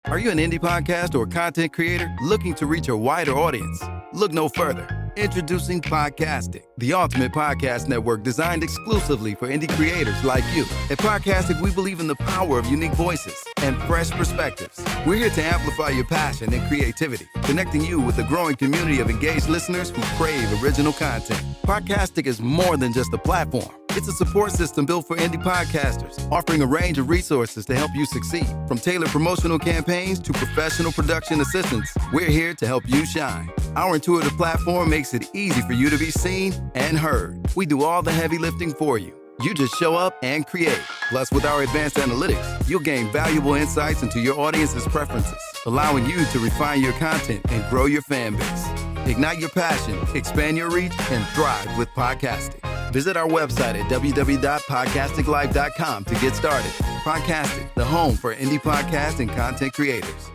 Are you an indie podcast or content creator looking to reach a wider audience? Look no further. Introducing Podcastic, the ultimate podcast network designed exclusively for indie creators like you. At Podcastic, we believe in the power of unique voices and fresh perspectives. We're here to amplify your passion and creativity, connecting you with a growing community of engaged listeners who crave original content. Podcastic is more than just a platform. It's a support system built for indie podcasters, offering a range of resources to help you succeed. From tailored promotional campaigns to professional production assistance, we're here to help you shine. Our intuitive platform makes it easy for you to be seen and heard. We do all the heavy lifting for you. You just show up and create. Plus, with our advanced analytics, you'll gain valuable insights into your audience's preferences, allowing you to refine your content and grow your fan base. Ignite your passion, expand your reach, and thrive with podcasting. Visit our website at www.podcasticlife.com to get started. Podcastic, the home for indie podcast and content creators.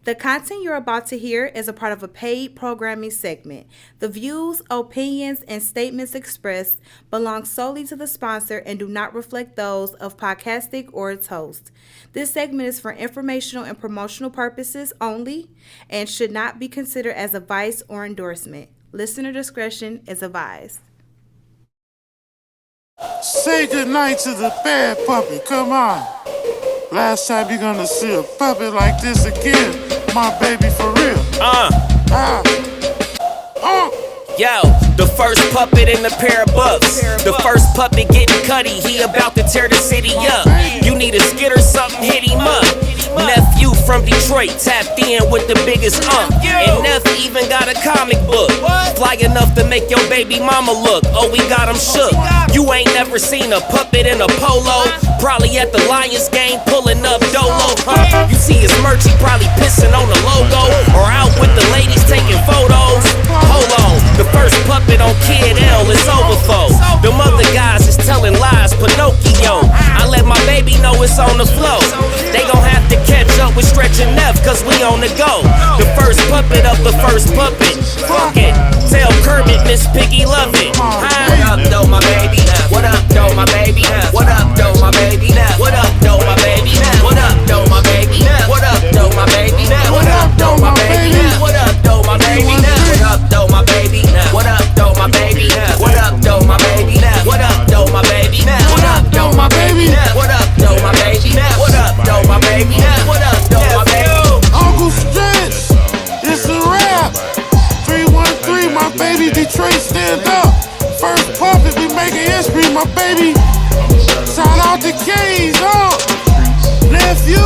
The content you're about to hear is a part of a paid programming segment. The views, opinions, and statements expressed belong solely to the sponsor and do not reflect those of Podcastic or its host. This segment is for informational and promotional purposes only and should not be considered as advice or endorsement. Listener discretion is advised. Say goodnight to the bad puppy, come on. Last time you're gonna see a puppy like this again, my baby for real. Yo, the first puppet in a pair of bucks. The first puppet getting cutty, he about to tear the city up. You need a skid or something, hit him up. Nephew from Detroit tapped in with the biggest And Neff even got a comic book. Fly enough to make your baby mama look. Oh, we got him shook. You ain't never seen a puppet in a polo. Probably at the Lions game pulling up dolo. You see his merch, he probably pissing on the logo. Or out with the ladies taking photos. Hold on, the first puppet on Kid L is overflow. Them other guys is telling lies, Pinocchio. I let my baby know it's on the flow. They gon' have to catch up with Stretch and Neff, cause we on the go. The first puppet of the first puppet. Fuck it, tell Kermit Miss Piggy love it. What up, though, my baby? What up, though, my baby? What up, though, my baby? What up, though, my baby? What up, though, my baby? What up, though, my baby? What up, though, my baby? What up, though, my baby? What up, though, my baby? What up, though, my baby? What up, though, my baby? What up, though, my baby? What up, though, my baby? What up, though, my baby? What up, though, my baby? What up, though, my baby? Uncle Stretch, it's a rap. 313, my baby, Detroit, stand up. First puppet, we making history, my baby. Shout out to K's, nephew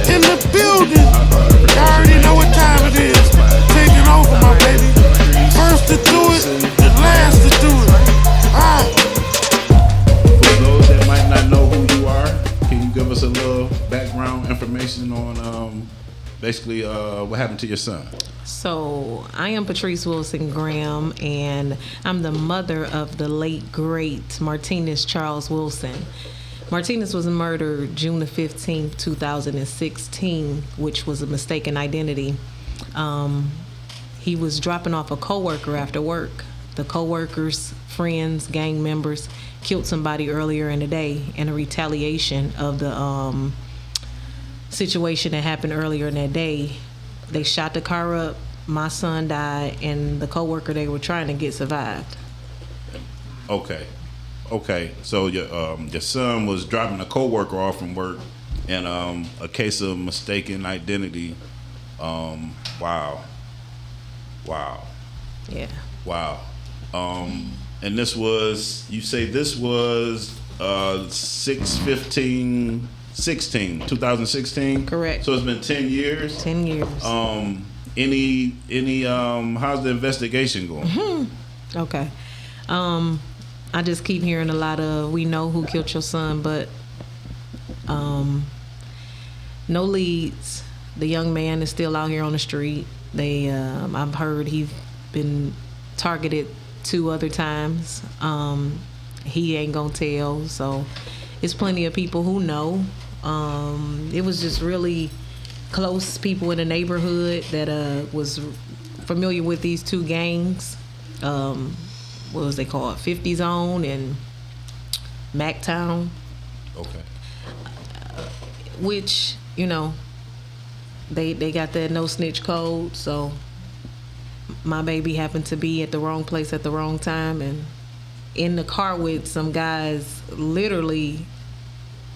in the building. You already know what time it is. Taking over, my baby. First to do it, the last to do it. For those that might not know who you are, can you give us a little background information on basically what happened to your son? So I am Patrice Wilson-Graham, and I'm the mother of the late, great Martinez Charles Wilson. Martinez was murdered June the 15th, 2016, which was a mistaken identity. He was dropping off a coworker after work. The coworkers, friends, gang members killed somebody earlier in the day in a retaliation of the situation that happened earlier in that day. They shot the car up, my son died, and the coworker they were trying to get survived. Okay. So your son was dropping a coworker off from work, and a case of mistaken identity. Wow. Yeah. Wow. And this was, you say this was 2016? Correct. So it's been 10 years? 10 years. Any how's the investigation going? Okay. I just keep hearing a lot of, we know who killed your son, but no leads. The young man is still out here on the street. I've heard he's been targeted 2 other times. He ain't gonna tell, so it's plenty of people who know. It was just really close people in the neighborhood that was familiar with these 2 gangs. What was they called? 50 Zone and Mactown. Okay. Which, They got that no snitch code, so my baby happened to be at the wrong place at the wrong time and in the car with some guys literally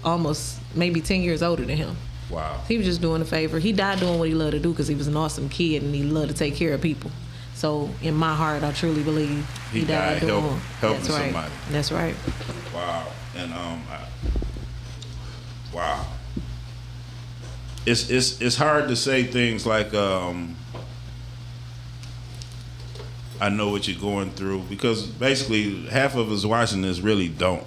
almost maybe 10 years older than him. Wow. He was just doing a favor. He died doing what he loved to do because he was an awesome kid and he loved to take care of people. So in my heart, I truly believe he died doing helping That's right. somebody. That's right. Wow. And wow. It's hard to say things like I know what you're going through, because basically half of us watching this really don't.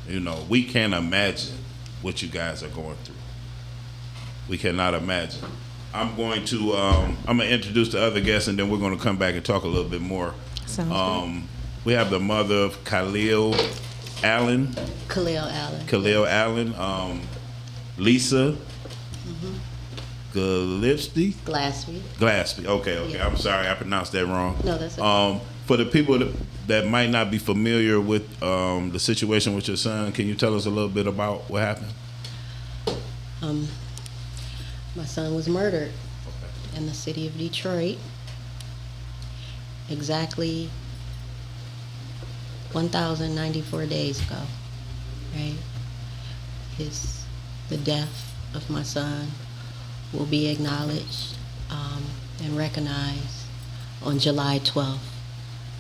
You know, we can't imagine what you guys are going through. We cannot imagine. I'm going to introduce the other guests, and then we're going to come back and talk a little bit more. Sounds good. We have the mother of Khalil Allen. Lisa. Glaspie. Okay. Yeah. I'm sorry, I pronounced that wrong. No, that's okay. For the people that might not be familiar with the situation with your son, can you tell us a little bit about what happened? My son was murdered in the city of Detroit exactly 1,094 days ago, right? The death of my son will be acknowledged and recognized on July 12th,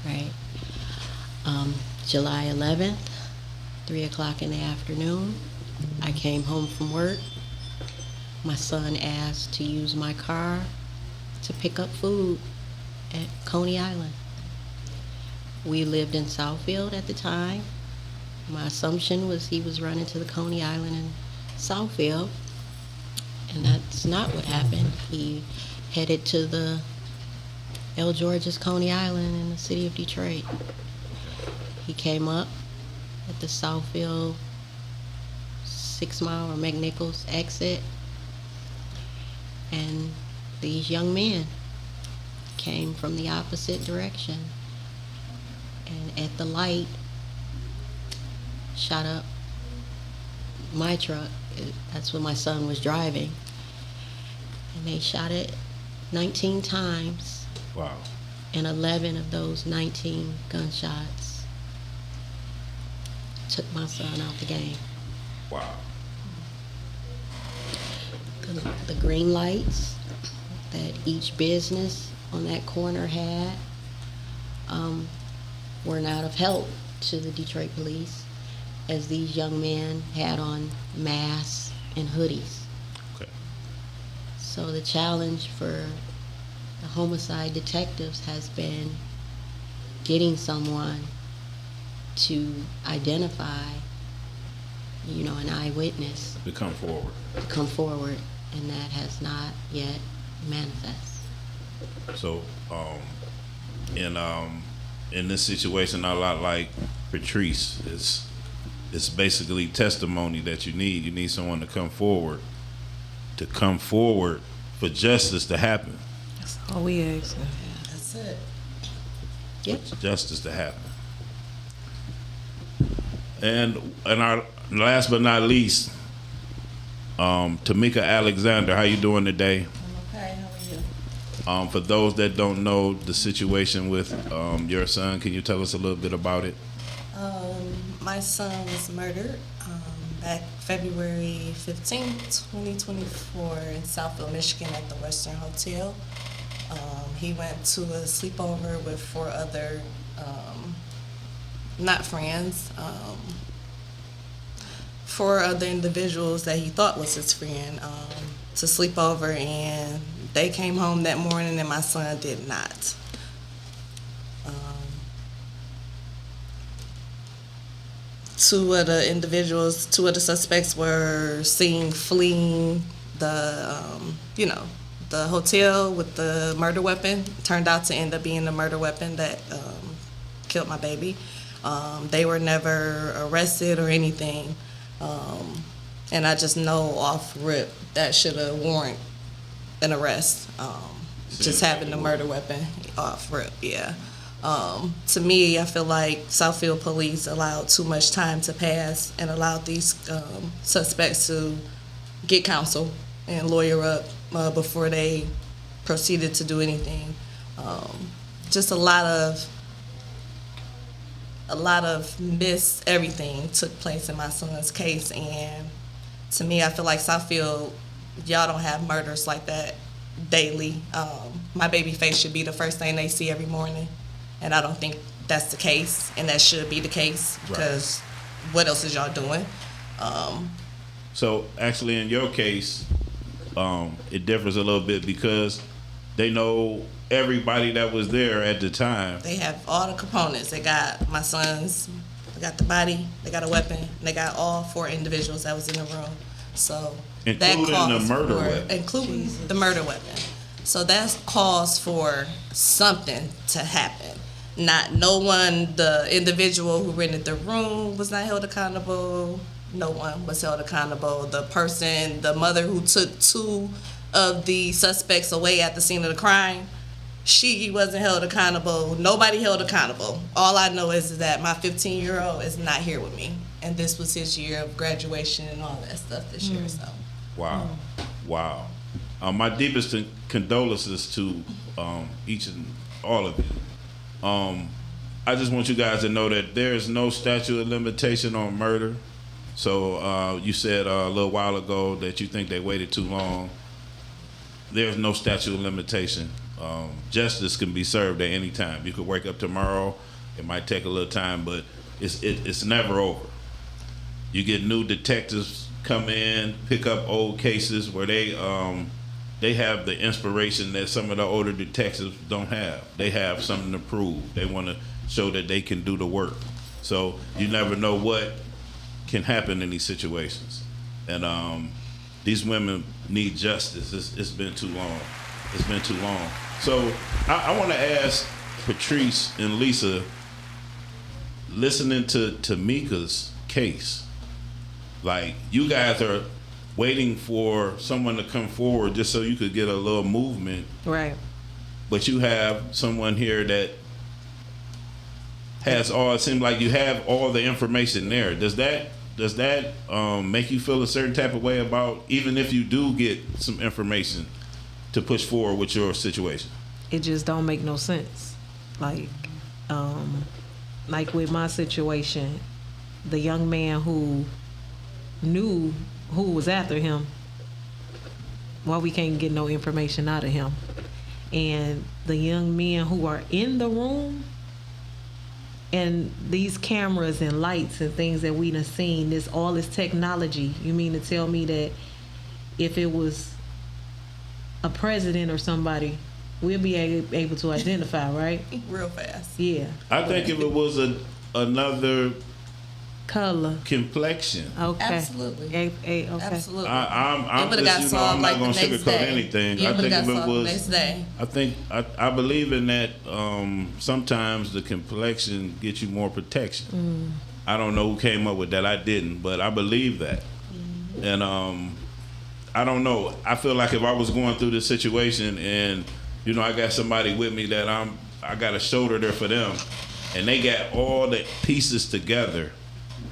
right? July 11th, 3 o'clock in the afternoon, I came home from work. My son asked to use my car to pick up food at Coney Island. We lived in Southfield at the time. My assumption was he was running to the Coney Island in Southfield, and that's not what happened. He headed to the L. George's Coney Island in the city of Detroit. He came up at the Southfield 6 Mile or McNichols exit, and these young men came from the opposite direction and at the light shot up my truck. That's what my son was driving, and they shot it 19 times. Wow. And 11 of those 19 gunshots took my son out the game. Wow. The green lights that each business on that corner had were not of help to the Detroit police, as these young men had on masks and hoodies. Okay. So the challenge for the homicide detectives has been getting someone to identify, an eyewitness To come forward. to come forward, and that has not yet manifest. So, in this situation, a lot like Patrice, it's basically testimony that you need. You need someone to come forward for justice to happen. That's all we ask. That's it. Yep. For justice to happen. And our last but not least, Tomika Alexander, how you doing today? I'm okay. How are you? For those that don't know the situation with your son, can you tell us a little bit about it? My son was murdered back February 15th, 2024 in Southfield, Michigan at the Western Hotel. He went to a sleepover with 4 other, not friends, 4 other individuals that he thought was his friend to sleep over, and they came home that morning and my son did not. Two of the suspects were seen fleeing the hotel with the murder weapon. Turned out to end up being the murder weapon that killed my baby. They were never arrested or anything. And I just know off rip that should have warrant an arrest. Just having the murder weapon off rip, yeah. To me, I feel like Southfield police allowed too much time to pass and allowed these suspects to get counsel and lawyer up before they proceeded to do anything. Just a lot of miss everything took place in my son's case, and to me, I feel like Southfield, y'all don't have murders like that daily. My baby face should be the first thing they see every morning, and I don't think that's the case, and that should be the case, because what else is y'all doing? So actually, in your case, it differs a little bit because they know everybody that was there at the time. They have all the components. They got my sons, they got the body, they got a weapon, and they got all 4 individuals that was in the room. So including the murder weapon. Including the murder weapon. So that's cause for something to happen. No one, the individual who rented the room was not held accountable. No one was held accountable. The person, the mother who took 2 of the suspects away at the scene of the crime, she wasn't held accountable. Nobody held accountable. All I know is that my 15-year-old is not here with me, and this was his year of graduation and all that stuff this year. So. Wow. My deepest condolences to each and all of you. I just want you guys to know that there is no statute of limitation on murder. So you said a little while ago that you think they waited too long. There's no statute of limitation. Justice can be served at any time. You could wake up tomorrow. It might take a little time, but it's never over. You get new detectives come in, pick up old cases where they have the inspiration that some of the older detectives don't have. They have something to prove. They want to show that they can do the work. So you never know what can happen in these situations. And these women need justice. It's been too long. It's been too long. So I want to ask Patrice and Lisa, listening to Tomika's case, like, you guys are waiting for someone to come forward just so you could get a little movement. Right. But you have someone here that has all, it seems like you have all the information there. Does that make you feel a certain type of way about, even if you do get some information to push forward with your situation? It just don't make no sense. Like with my situation, the young man who knew who was after him, why we can't get no information out of him? And the young men who are in the room, and these cameras and lights and things that we done seen, all this technology, you mean to tell me that if it was a president or somebody, we'll be able to identify, right? Real fast. Yeah. I think if it was another color, complexion. Okay. Absolutely. Okay. Absolutely. I'm not going to sugarcoat anything. I think if it was, I believe in that. Sometimes the complexion gets you more protection. I don't know who came up with that. I didn't, but I believe that. And I don't know. I feel like if I was going through this situation and I got somebody with me that I got a shoulder there for them, and they got all the pieces together,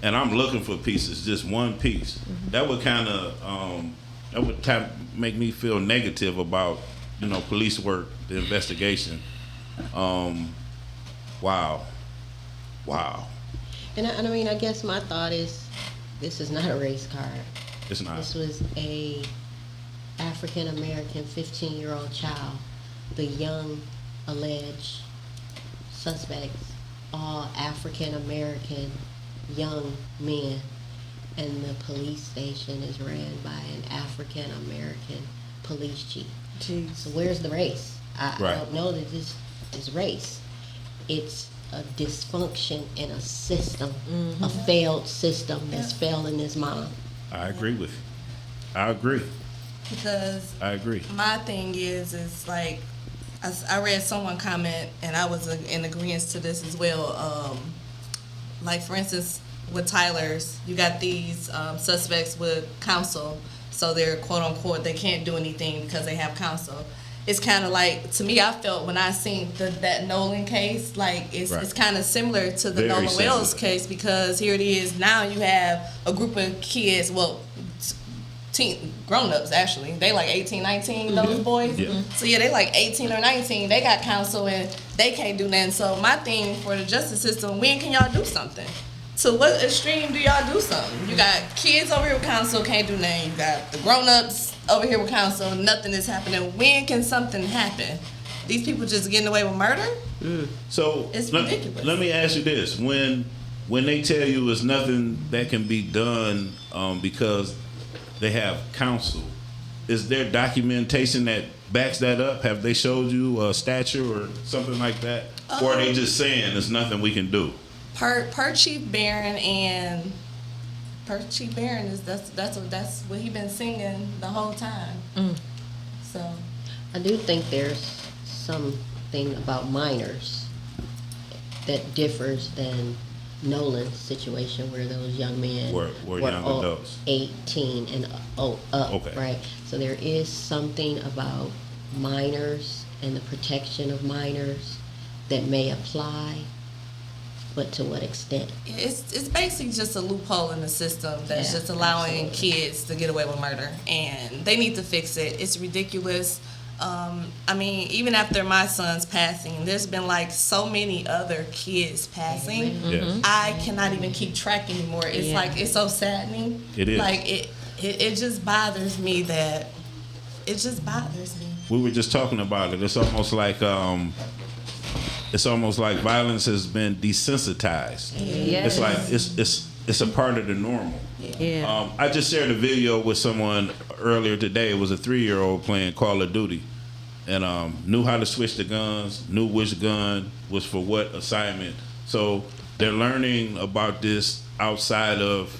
and I'm looking for pieces, just one piece. That would kind of make me feel negative about police work, the investigation. Wow. And I mean, I guess my thought is, this is not a race card. It's not. This was a African American 15-year-old child. The young alleged suspects, all African American young men, and the police station is ran by an African American police chief. Jeez. So where's the race? I Right. don't know that this is race. It's a dysfunction in a system, a failed system that's failing his mom. I agree with you. I agree. Because I agree. my thing is like, I read someone comment, and I was in agreement to this as well. Like, for instance, with Tyler's, you got these suspects with counsel, so they're quote unquote, they can't do anything because they have counsel. It's kind of like, to me, I felt when I seen that Nolan case, like it's kind of similar to the Very Nolan similar. Wells case, because here it is, now you have a group of kids, well, grown-ups actually. They like 18, 19, those boys. Yeah. So yeah, they like 18 or 19. They got counsel and they can't do nothing. So my thing for the justice system, when can y'all do something? To what extreme do y'all do something? You got kids over here with counsel, can't do nothing. You got the grown-ups over here with counsel, nothing is happening. When can something happen? These people just getting away with murder? So It's ridiculous. Let me ask you this: when they tell you there's nothing that can be done because they have counsel, is there documentation that backs that up? Have they showed you a statute or something like that, or are they just saying there's nothing we can do? Per Chief Barron is that's what he been singing the whole time. So I do think there's something about minors that differs than Nolan's situation, where those young men Were young all adults. 18 and up, Okay. right? So there is something about minors and the protection of minors that may apply, but to what extent? it's basically just a loophole in the system that's Yeah, just allowing absolutely. kids to get away with murder, and they need to fix it. It's ridiculous. I mean, even after my son's passing, there's been like so many other kids passing. Yes. I cannot even keep track anymore. It's Yeah. like, it's so saddening. It is. Like it just bothers me that it just bothers me. We were just talking about it. It's almost like violence has been desensitized. It's like it's a part of the normal. Yeah. I just shared a video with someone earlier today. It was a 3-year-old playing Call of Duty, and knew how to switch the guns, knew which gun was for what assignment. So they're learning about this outside of,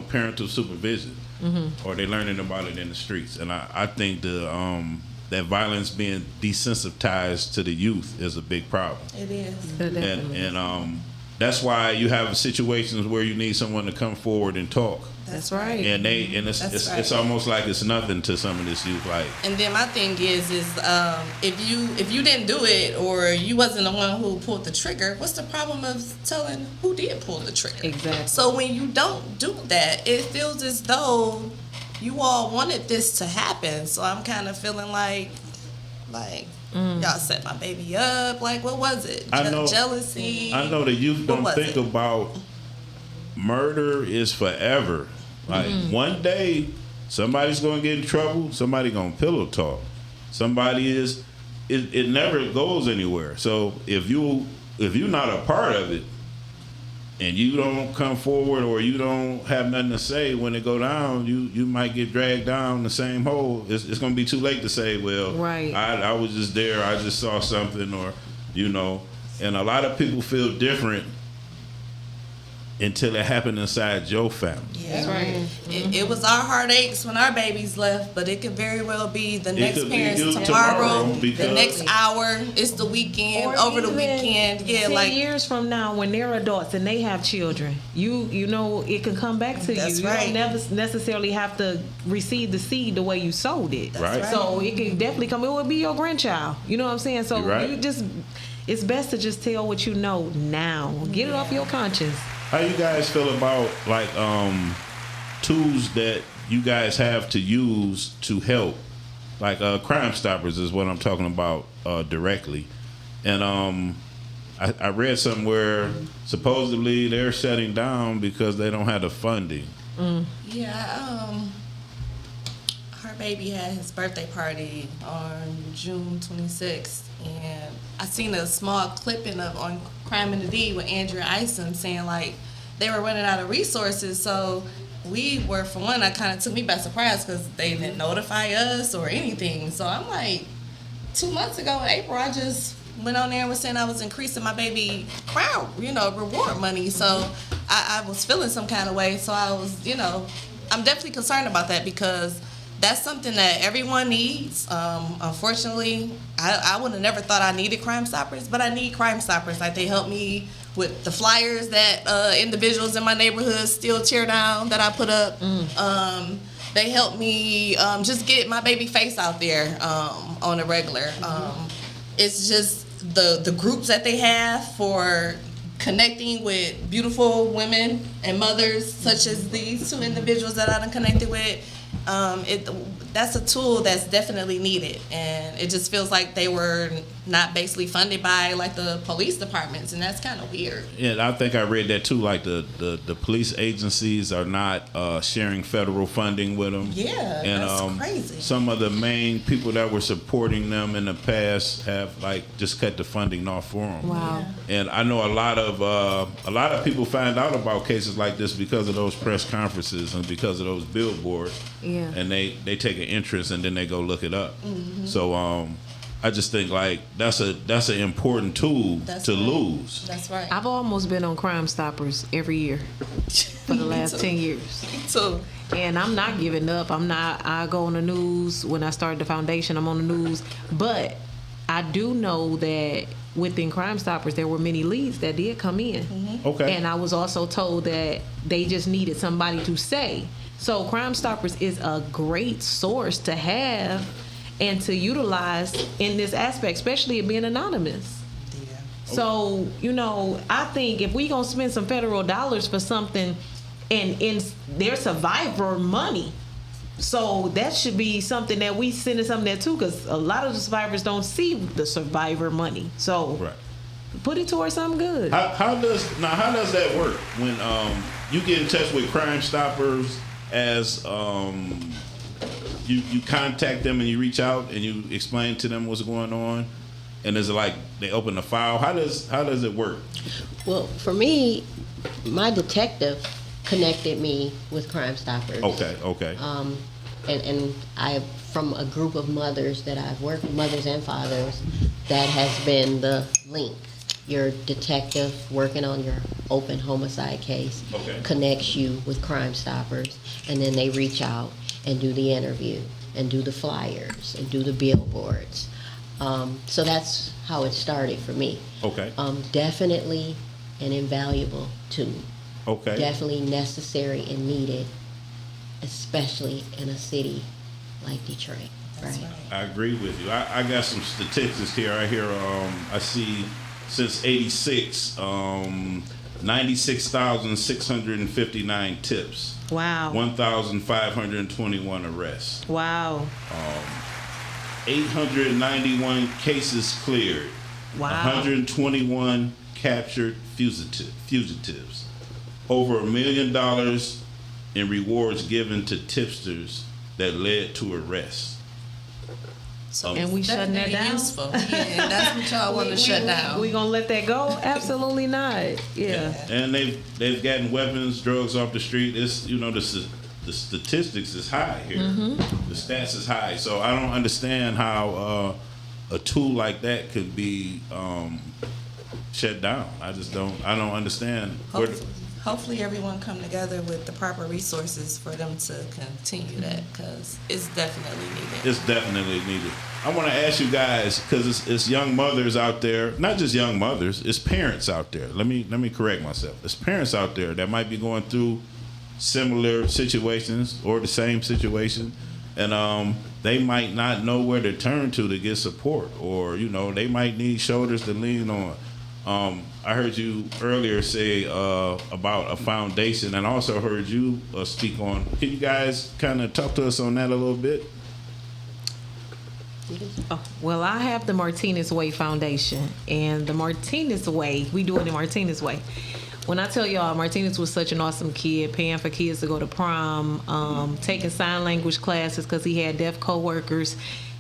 parental supervision, or they're learning about it in the streets. And I think that violence being desensitized to the youth is a big problem. It is. And that's why you have situations where you need someone to come forward and talk. That's right. And it's almost like it's nothing to some of this youth. Like, And then my thing is if you didn't do it, or you wasn't the one who pulled the trigger, what's the problem of telling who did pull the trigger? Exactly. So when you don't do that, it feels as though you all wanted this to happen. So I'm kind of feeling like y'all set my baby up. Like, what was it? Jealousy. I know the youth What don't was think it? about murder is forever. Like, one day somebody's gonna get in trouble. Somebody gonna pillow talk. Somebody is. It never goes anywhere. So if you're not a part of it, and you don't come forward, or you don't have nothing to say when it go down, you might get dragged down the same hole. It's going to be too late to say, well, Right. I was just there, I just saw something, or, and a lot of people feel different until it happened inside your family. Yeah. That's right. It was our heartaches when our babies left, but it could very well be the next could be parents you tomorrow, tomorrow, because- the next hour. It's the weekend, Or over the even weekend. Yeah, 10 like years from now, when they're adults and they have children, you know it can come back to That's you. right. You don't necessarily have to receive the seed the way you sowed it. Right. So it can definitely come. It will be your grandchild. You know what I'm saying? So You're right. it's best to just tell what you know now. Get it off your conscience. How you guys feel about, like, tools that you guys have to use to help? Like, Crime Stoppers is what I'm talking about directly. And I read somewhere supposedly they're shutting down because they don't have the funding. yeah. Her baby had his birthday party on June 26th, and I seen a small clipping on Crime and the D with Andrea Isom saying like they were running out of resources. So we were, for one, that kind of took me by surprise because they didn't notify us or anything. So I'm like, 2 months ago in April, I just went on there and was saying I was increasing my baby crowd, reward money. So I was feeling some kind of way. So I was, I'm definitely concerned about that because that's something that everyone needs. Unfortunately, I would have never thought I needed Crime Stoppers, but I need Crime Stoppers. Like, they help me with the flyers that individuals in my neighborhood still tear down that I put up. They help me just get my baby face out there on a regular. It's just the groups that they have for connecting with beautiful women and mothers such as these two individuals that I done connected with. That's a tool that's definitely needed, and it just feels like they were not basically funded by like the police departments, and that's kind of weird. Yeah, I think I read that too. Like the police agencies are not sharing federal funding with them. Yeah, and that's crazy. Some of the main people that were supporting them in the past have like just cut the funding off for them. Wow. And I know a lot of people find out about cases like this because of those press conferences and because of those billboards. Yeah. And they take an interest and then they go look it up. So I just think like that's an important tool to lose. That's right. I've almost been on Crime Stoppers every year for the last 10 years. Me too. And I'm not giving up. I go on the news. When I started the foundation, I'm on the news. But I do know that within Crime Stoppers, there were many leads that did come in. Okay. And I was also told that they just needed somebody to say. So Crime Stoppers is a great source to have and to utilize in this aspect, especially it being anonymous. Yeah. So, I think if we gonna spend some federal dollars for something and in their survivor money, so that should be something that we send something there too, because a lot of the survivors don't see the survivor money. So Right. put it towards something good. How does that work when you get in touch with Crime Stoppers as you contact them and you reach out and you explain to them what's going on, and is it like they open the file? How does it work? Well, for me, my detective connected me with Crime Stoppers. Okay. And I, from a group of mothers that I've worked with, mothers and fathers, that has been the link. Your detective working on your open homicide case connects you with Crime Stoppers, and then they reach out and do the interview and do the flyers and do the billboards. So that's how it started for me. Okay. Definitely an invaluable tool. Okay. Definitely necessary and needed, especially in a city like Detroit. Right. I agree with you. I got some statistics here. I see since '86, 96,659 tips. Wow. 1,521 arrests. Wow. 891 cases cleared. Wow. 121 captured fugitives. Over $1 million in rewards given to tipsters that led to arrests. So And we shutting that down? Useful. Yeah, that's what y'all want to shut down. We gonna let that go? Absolutely not. Yeah. And they've gotten weapons, drugs off the street. It's the statistics is high here. The stats is high. So I don't understand how a tool like that could be shut down. I don't understand. Hopefully everyone come together with the proper resources for them to continue that, because it's definitely needed. It's definitely needed. I want to ask you guys, because it's young mothers out there, not just young mothers, it's parents out there. Let me correct myself. It's parents out there that might be going through similar situations or the same situation, and they might not know where to turn to get support, or they might need shoulders to lean on. I heard you earlier say about a foundation, and I also heard you speak on. Can you guys kind of talk to us on that a little bit? Oh, well, I have the Martinez Way Foundation, and the Martinez Way, we do it the Martinez Way. When I tell y'all, Martinez was such an awesome kid, paying for kids to go to prom, taking sign language classes because he had deaf coworkers,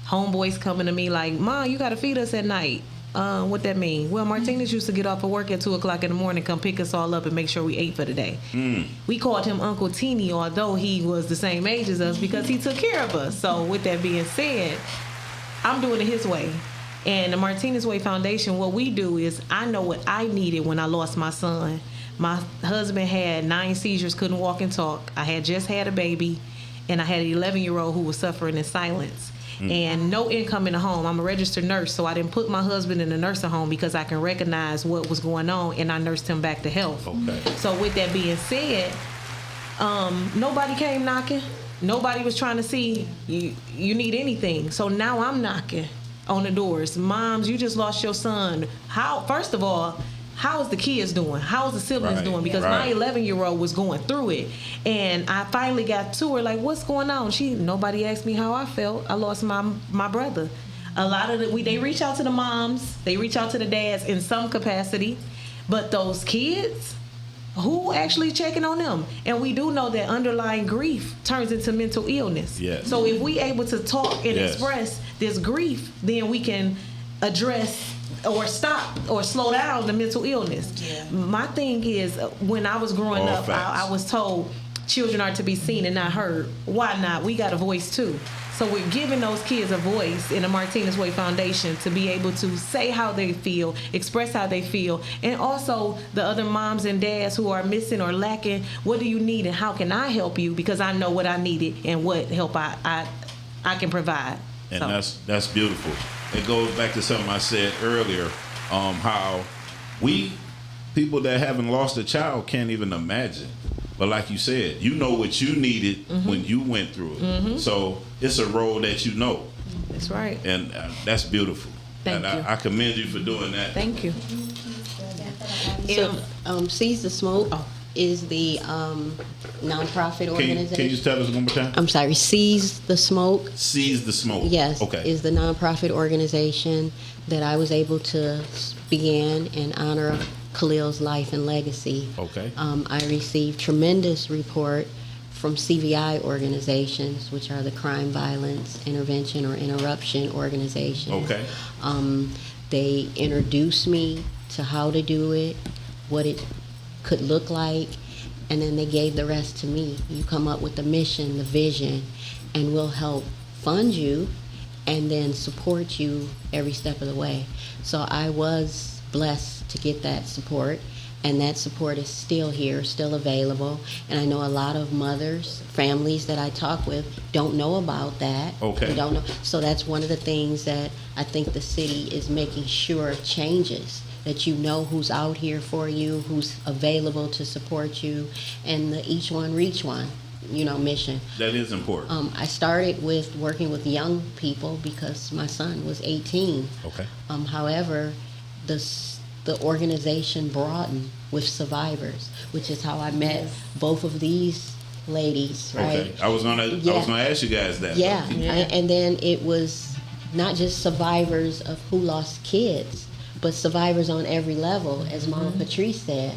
homeboys coming to me like, "Mom, you got to feed us at night." What that mean? Well, Martinez used to get off of work at 2:00 in the morning, come pick us all up and make sure we ate for the day. We called him Uncle Teeny, although he was the same age as us, because he took care of us. So with that being said, I'm doing it his way. And the Martinez Way Foundation, what we do is, I know what I needed when I lost my son. My husband had 9 seizures, couldn't walk and talk. I had just had a baby, and I had an 11-year-old who was suffering in silence. And no income in the home. I'm a registered nurse, so I didn't put my husband in a nursing home because I can recognize what was going on, and I nursed him back to health. Okay. So with that being said, nobody came knocking. Nobody was trying to see you need anything. So now I'm knocking on the doors. Moms, you just lost your son. First of all, how is the kids doing? How is the siblings doing? Because my 11-year-old was going through it. And I finally got to her, like, what's going on? Nobody asked me how I felt. I lost my brother. A lot of they reach out to the moms, they reach out to the dads in some capacity, but those kids, who actually checking on them? And we do know that underlying grief turns into mental illness. Yes. So if we able to talk and express this grief, then we can address or stop or slow down the mental illness. Yeah. My thing is, when I was growing up, I was told children are to be seen and not heard. Why not? We got a voice too. So we're giving those kids a voice in the Martinez Way Foundation to be able to say how they feel, express how they feel, and also the other moms and dads who are missing or lacking, what do you need and how can I help you? Because I know what I needed and what help I can provide. And that's beautiful. It goes back to something I said earlier, how we, people that haven't lost a child, can't even imagine. But like you said, you know what you needed when you went through it. So it's a role that you know. That's right. And that's beautiful. Thank you. I commend you for doing that. Thank you. So, Seize the Smoke is the nonprofit organization. Can you tell us one more time? I'm sorry, Seize the Smoke. Seize the Smoke. Yes. Okay. Is the nonprofit organization that I was able to begin in honor of Khalil's life and legacy. Okay. I received tremendous report from CVI organizations, which are the Crime Violence Intervention or Interruption organizations. Okay. They introduced me to how to do it, what it could look like, and then they gave the rest to me. You come up with the mission, the vision, and we'll help fund you and then support you every step of the way. So I was blessed to get that support, and that support is still here, still available. And I know a lot of mothers, families that I talk with don't know about that. Okay. They don't know. So that's one of the things that I think the city is making sure changes, that you know who's out here for you, who's available to support you, and the each one reach one, mission. That is important. I started with working with young people because my son was 18. Okay. However, the organization broadened with survivors, which is how I met both of these ladies, right? Okay. I was gonna ask you guys that. Yeah. And then it was not just survivors of who lost kids, but survivors on every level, as Mom Patrice said.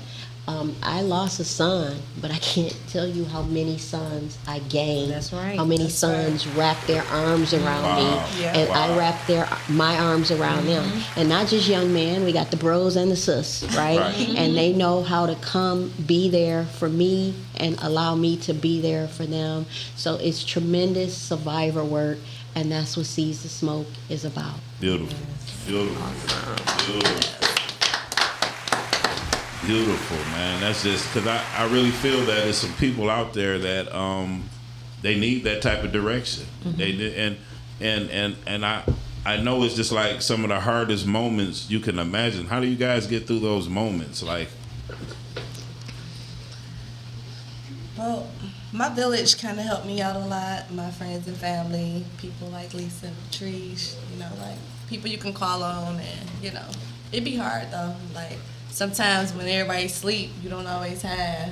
I lost a son, but I can't tell you how many sons I gained. That's right. How many sons wrapped their arms around me, and I wrapped my arms around them. And not just young men, we got the bros and the sis, right? And they know how to come be there for me and allow me to be there for them. So it's tremendous survivor work, and that's what Seize the Smoke is about. Beautiful. Beautiful, man. That's just because I really feel that there's some people out there that they need that type of direction. They and I know it's just like some of the hardest moments you can imagine. How do you guys get through those moments? Like, well, my village kind of helped me out a lot. My friends and family, people like Lisa and Patrice, like people you can call on, and it'd be hard though. Like, sometimes when everybody's asleep, you don't always have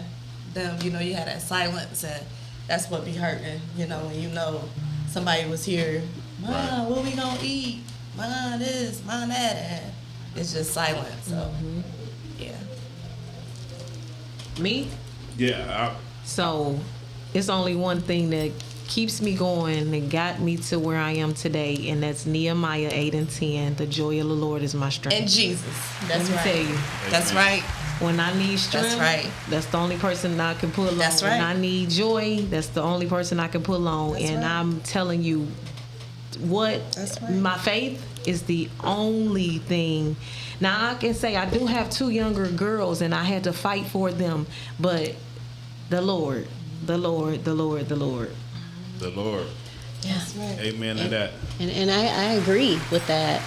them, you have that silence, and that's what be hurting, when somebody was here, Mom, what we gonna eat? Mom, this, Mom, that, and it's just silence, so, yeah. Me? yeah, So it's only one thing that keeps me going and got me to where I am today, and that's Nehemiah 8:10. The joy of the Lord is my strength. And Jesus. That's Let me right. tell you, That's right. when I need strength, That's right. that's the only person I can pull on. That's right. When I need joy, that's the only person I can pull on. That's and right. I'm telling you, That's right. my faith is the only thing. Now I can say I do have 2 younger girls, and I had to fight for them, but the Lord. the Lord. The Lord. That's right. Amen to that. And I agree with that.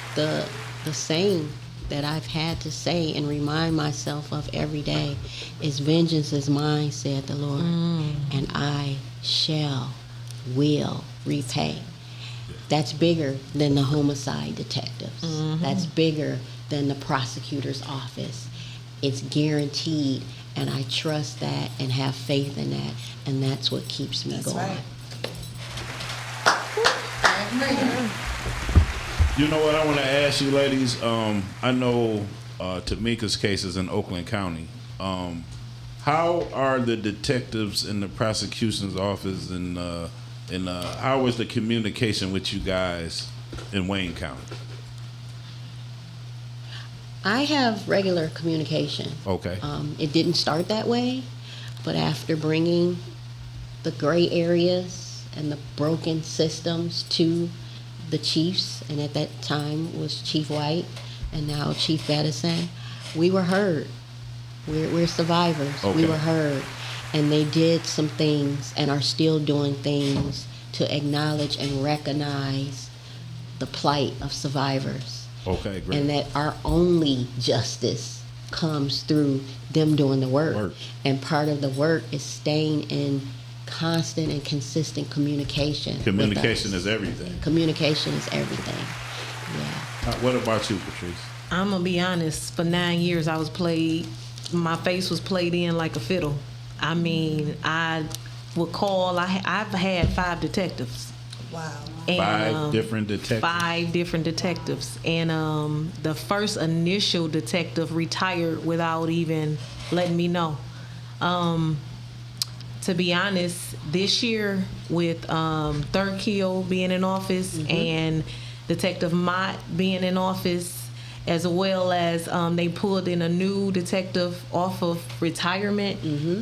The saying that I've had to say and remind myself of every day is, vengeance is mine, said the Lord, and I will repay. That's bigger than the homicide detectives. That's bigger than the prosecutor's office. It's guaranteed, and I trust that and have faith in that, and that's what keeps me going. Right. You know what I want to ask you, ladies? I know Tomika's case is in Oakland County. How are the detectives in the prosecution's office, and how was the communication with you guys in Wayne County? I have regular communication. Okay. It didn't start that way, but after bringing the gray areas and the broken systems to the chiefs, and at that time was Chief White and now Chief Edison, we were heard. We're survivors. Okay. We were heard. And they did some things and are still doing things to acknowledge and recognize the plight of survivors. Okay, great. And that our only justice comes through them doing the work. And part of the work is staying in constant and consistent communication. Communication is everything. Communication is everything. Yeah. What about you, Patrice? I'm gonna be honest. For 9 years, my face was played in like a fiddle. I mean, I would call. I've had 5 detectives. Wow. And, 5 different detectives. 5 different detectives, and the first initial detective retired without even letting me know. To be honest, this year with Third Kill being in office and Detective Mott being in office, as well as they pulled in a new detective off of retirement.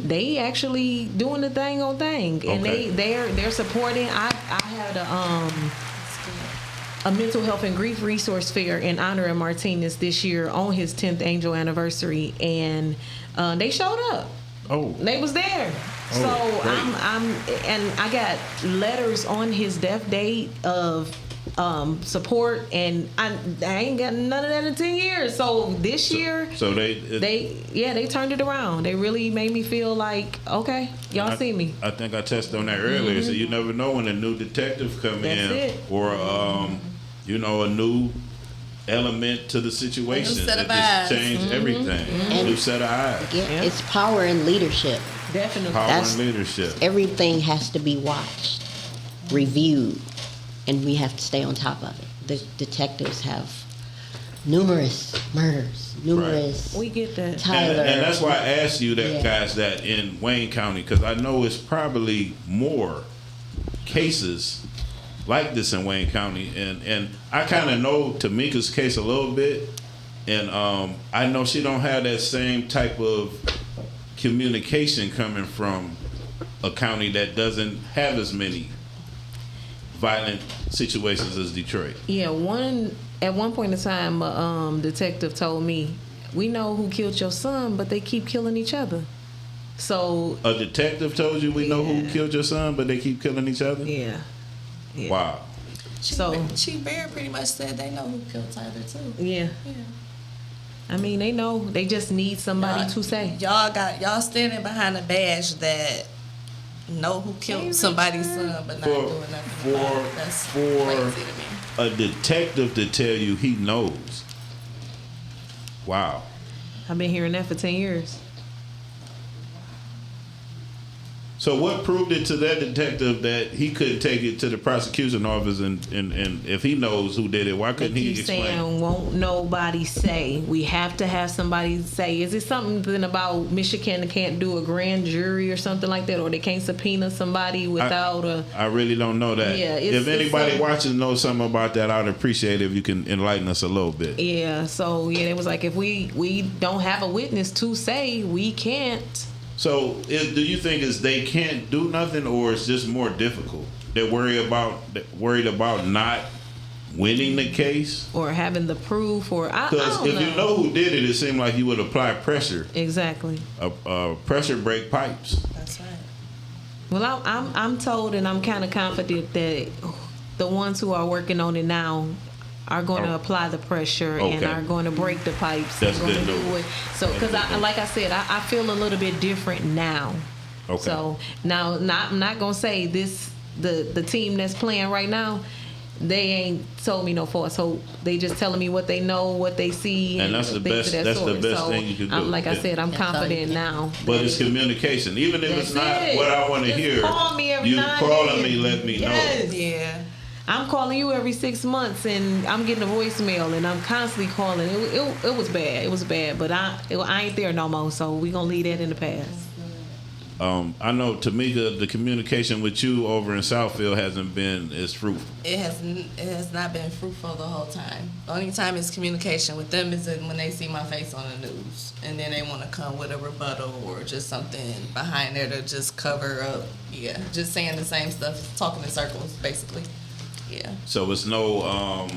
They actually doing the thing on thing, and they're supporting. I had a mental health and grief resource fair in honor of Martinez this year on his 10th Angel anniversary, and they showed up. Oh, They was there. Oh, So great. and I got letters on his death date of support, and I ain't got none of that in 10 years. So this year, so they turned it around. They really made me feel like, okay, y'all see me. I think I touched on that earlier. So you never know when a new detective come That's in, it. or a new element to the situation. A new set of It just eyes. change everything. A new set of eyes. Yeah, it's power and leadership. Definitely. Power That's- and leadership. Everything has to be watched, reviewed, and we have to stay on top of it. The detectives have numerous murders, numerous We get that. Tyler. And that's why I asked you that, Yeah. guys, that in Wayne County, because I know it's probably more cases like this in Wayne County, and I kind of know Tomika's case a little bit, and I know she don't have that same type of communication coming from a county that doesn't have as many violent situations as Detroit. Yeah, at one point in time, a detective told me, "We know who killed your son, but they keep killing each other." So A detective told you we know who killed your son, but they keep killing each other? yeah. Wow. Chief Bear pretty much said they know who killed Tyler too. Yeah. I mean, they know. They just need somebody to say. Y'all standing behind a badge that know who killed somebody's son, but not doing nothing about it. That's crazy to me. A detective to tell you he knows. Wow. I've been hearing that for 10 years. So what proved it to that detective that he couldn't take it to the prosecution office, and if he knows who did it, why They couldn't he keep explain? saying, "Won't nobody say?" We have to have somebody say. Is it something about Michigan can't do a grand jury or something like that, or they can't subpoena somebody without a? I really don't know that. Yeah, if anybody watching knows something about that, I'd appreciate it if you can enlighten us a little bit. Yeah. So yeah, it was like if we don't have a witness to say, we can't. So, do you think is they can't do nothing, or it's just more difficult? They're worried about not winning the case, Or having the proof, or I because don't if you know who did it, it seemed like you would apply pressure, exactly. Pressure break pipes. That's right. Well, I'm told, and I'm kind of confident that the ones who are working on it now are going to apply the pressure and Okay. are going to break the pipes. That's and going good to do news. it. So, because like I said, I feel a little bit different now. Okay. So now, I'm not gonna say this. The team that's playing right now, they ain't told me no false hope. They just telling me what they know, what they see, And that's the things best. of that That's sort. the best So, thing you can do. Like I said, I'm confident now. But it's communication. Even if That's it's not it. what I want to Just hear, call me every you now and calling then. me, let me Yes. know. Yeah. I'm calling you every 6 months, and I'm getting a voicemail, and I'm constantly calling. It was bad. It was bad, but I ain't there no more. So we gonna leave that in the past. I know, Tomika, the communication with you over in Southfield hasn't been as fruitful. It has not been fruitful the whole time. The only time it's communication with them is when they see my face on the news, and then they want to come with a rebuttal or just something behind there to just cover up. Yeah, just saying the same stuff, talking in circles, basically. Yeah. So it's no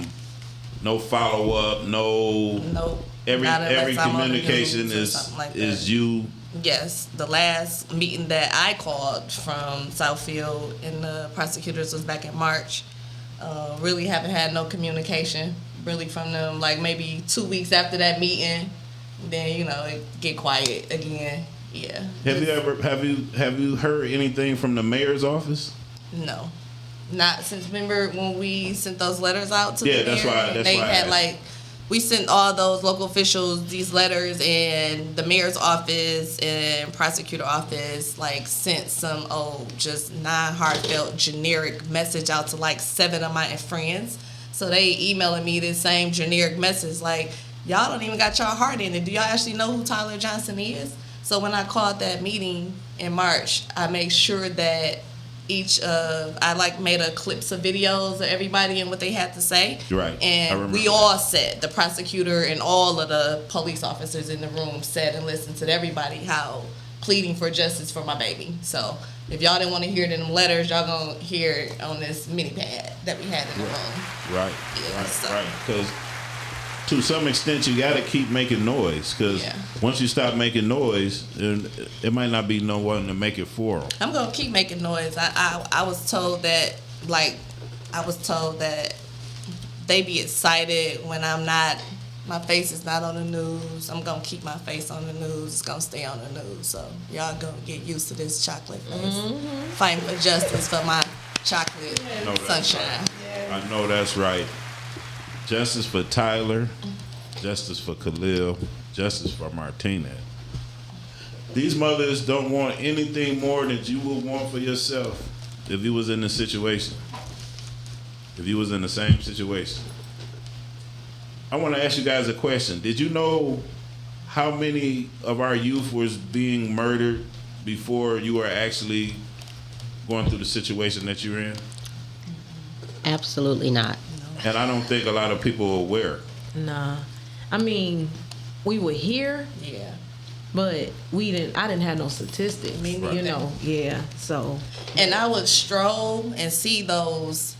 follow up, no. Nope. Every Not unless I'm on the communication news or something like that. is you. Yes, the last meeting that I called from Southfield and the prosecutors was back in March. Really haven't had no communication really from them. Like maybe 2 weeks after that meeting, then it get quiet again. Yeah. Have you heard anything from the mayor's office? No, not since. Remember when we sent those letters out to the mayor? That's why. They had we sent all those local officials these letters, and the mayor's office and prosecutor office sent some just non-heartfelt generic message out to 7 of my friends. So they emailing me this same generic message y'all don't even got y'all heart in it. Do y'all actually know who Tyler Johnson is? So when I called that meeting in March, I made sure that I made a clips of videos of everybody and what they had to say. Right. And we all said, the prosecutor and all of the police officers in the room said and listened to everybody how pleading for justice for my baby. So if y'all didn't want to hear it in them letters, y'all gonna hear it on this mini pad that we had in the room. Right. Yeah, Right. Because to some extent, you got to keep making noise. Because once you stop making noise, it might not be no one to make it for them. I'm gonna keep making noise. I was told that they be excited when my face is not on the news. I'm gonna keep my face on the news. It's gonna stay on the news. So y'all gonna get used to this chocolate face. Fighting for justice for my chocolate sunshine. I know that's right. Justice for Tyler, justice for Khalil, justice for Martinez. These mothers don't want anything more than you would want for yourself if you was in this situation. If you was in the same situation. I want to ask you guys a question. Did you know how many of our youth was being murdered before you were actually going through the situation that you're in? Absolutely not. And I don't think a lot of people are aware. Nah. I mean, we were here. Yeah. But I didn't have no statistics. Me neither. Yeah. So. And I would stroll and see those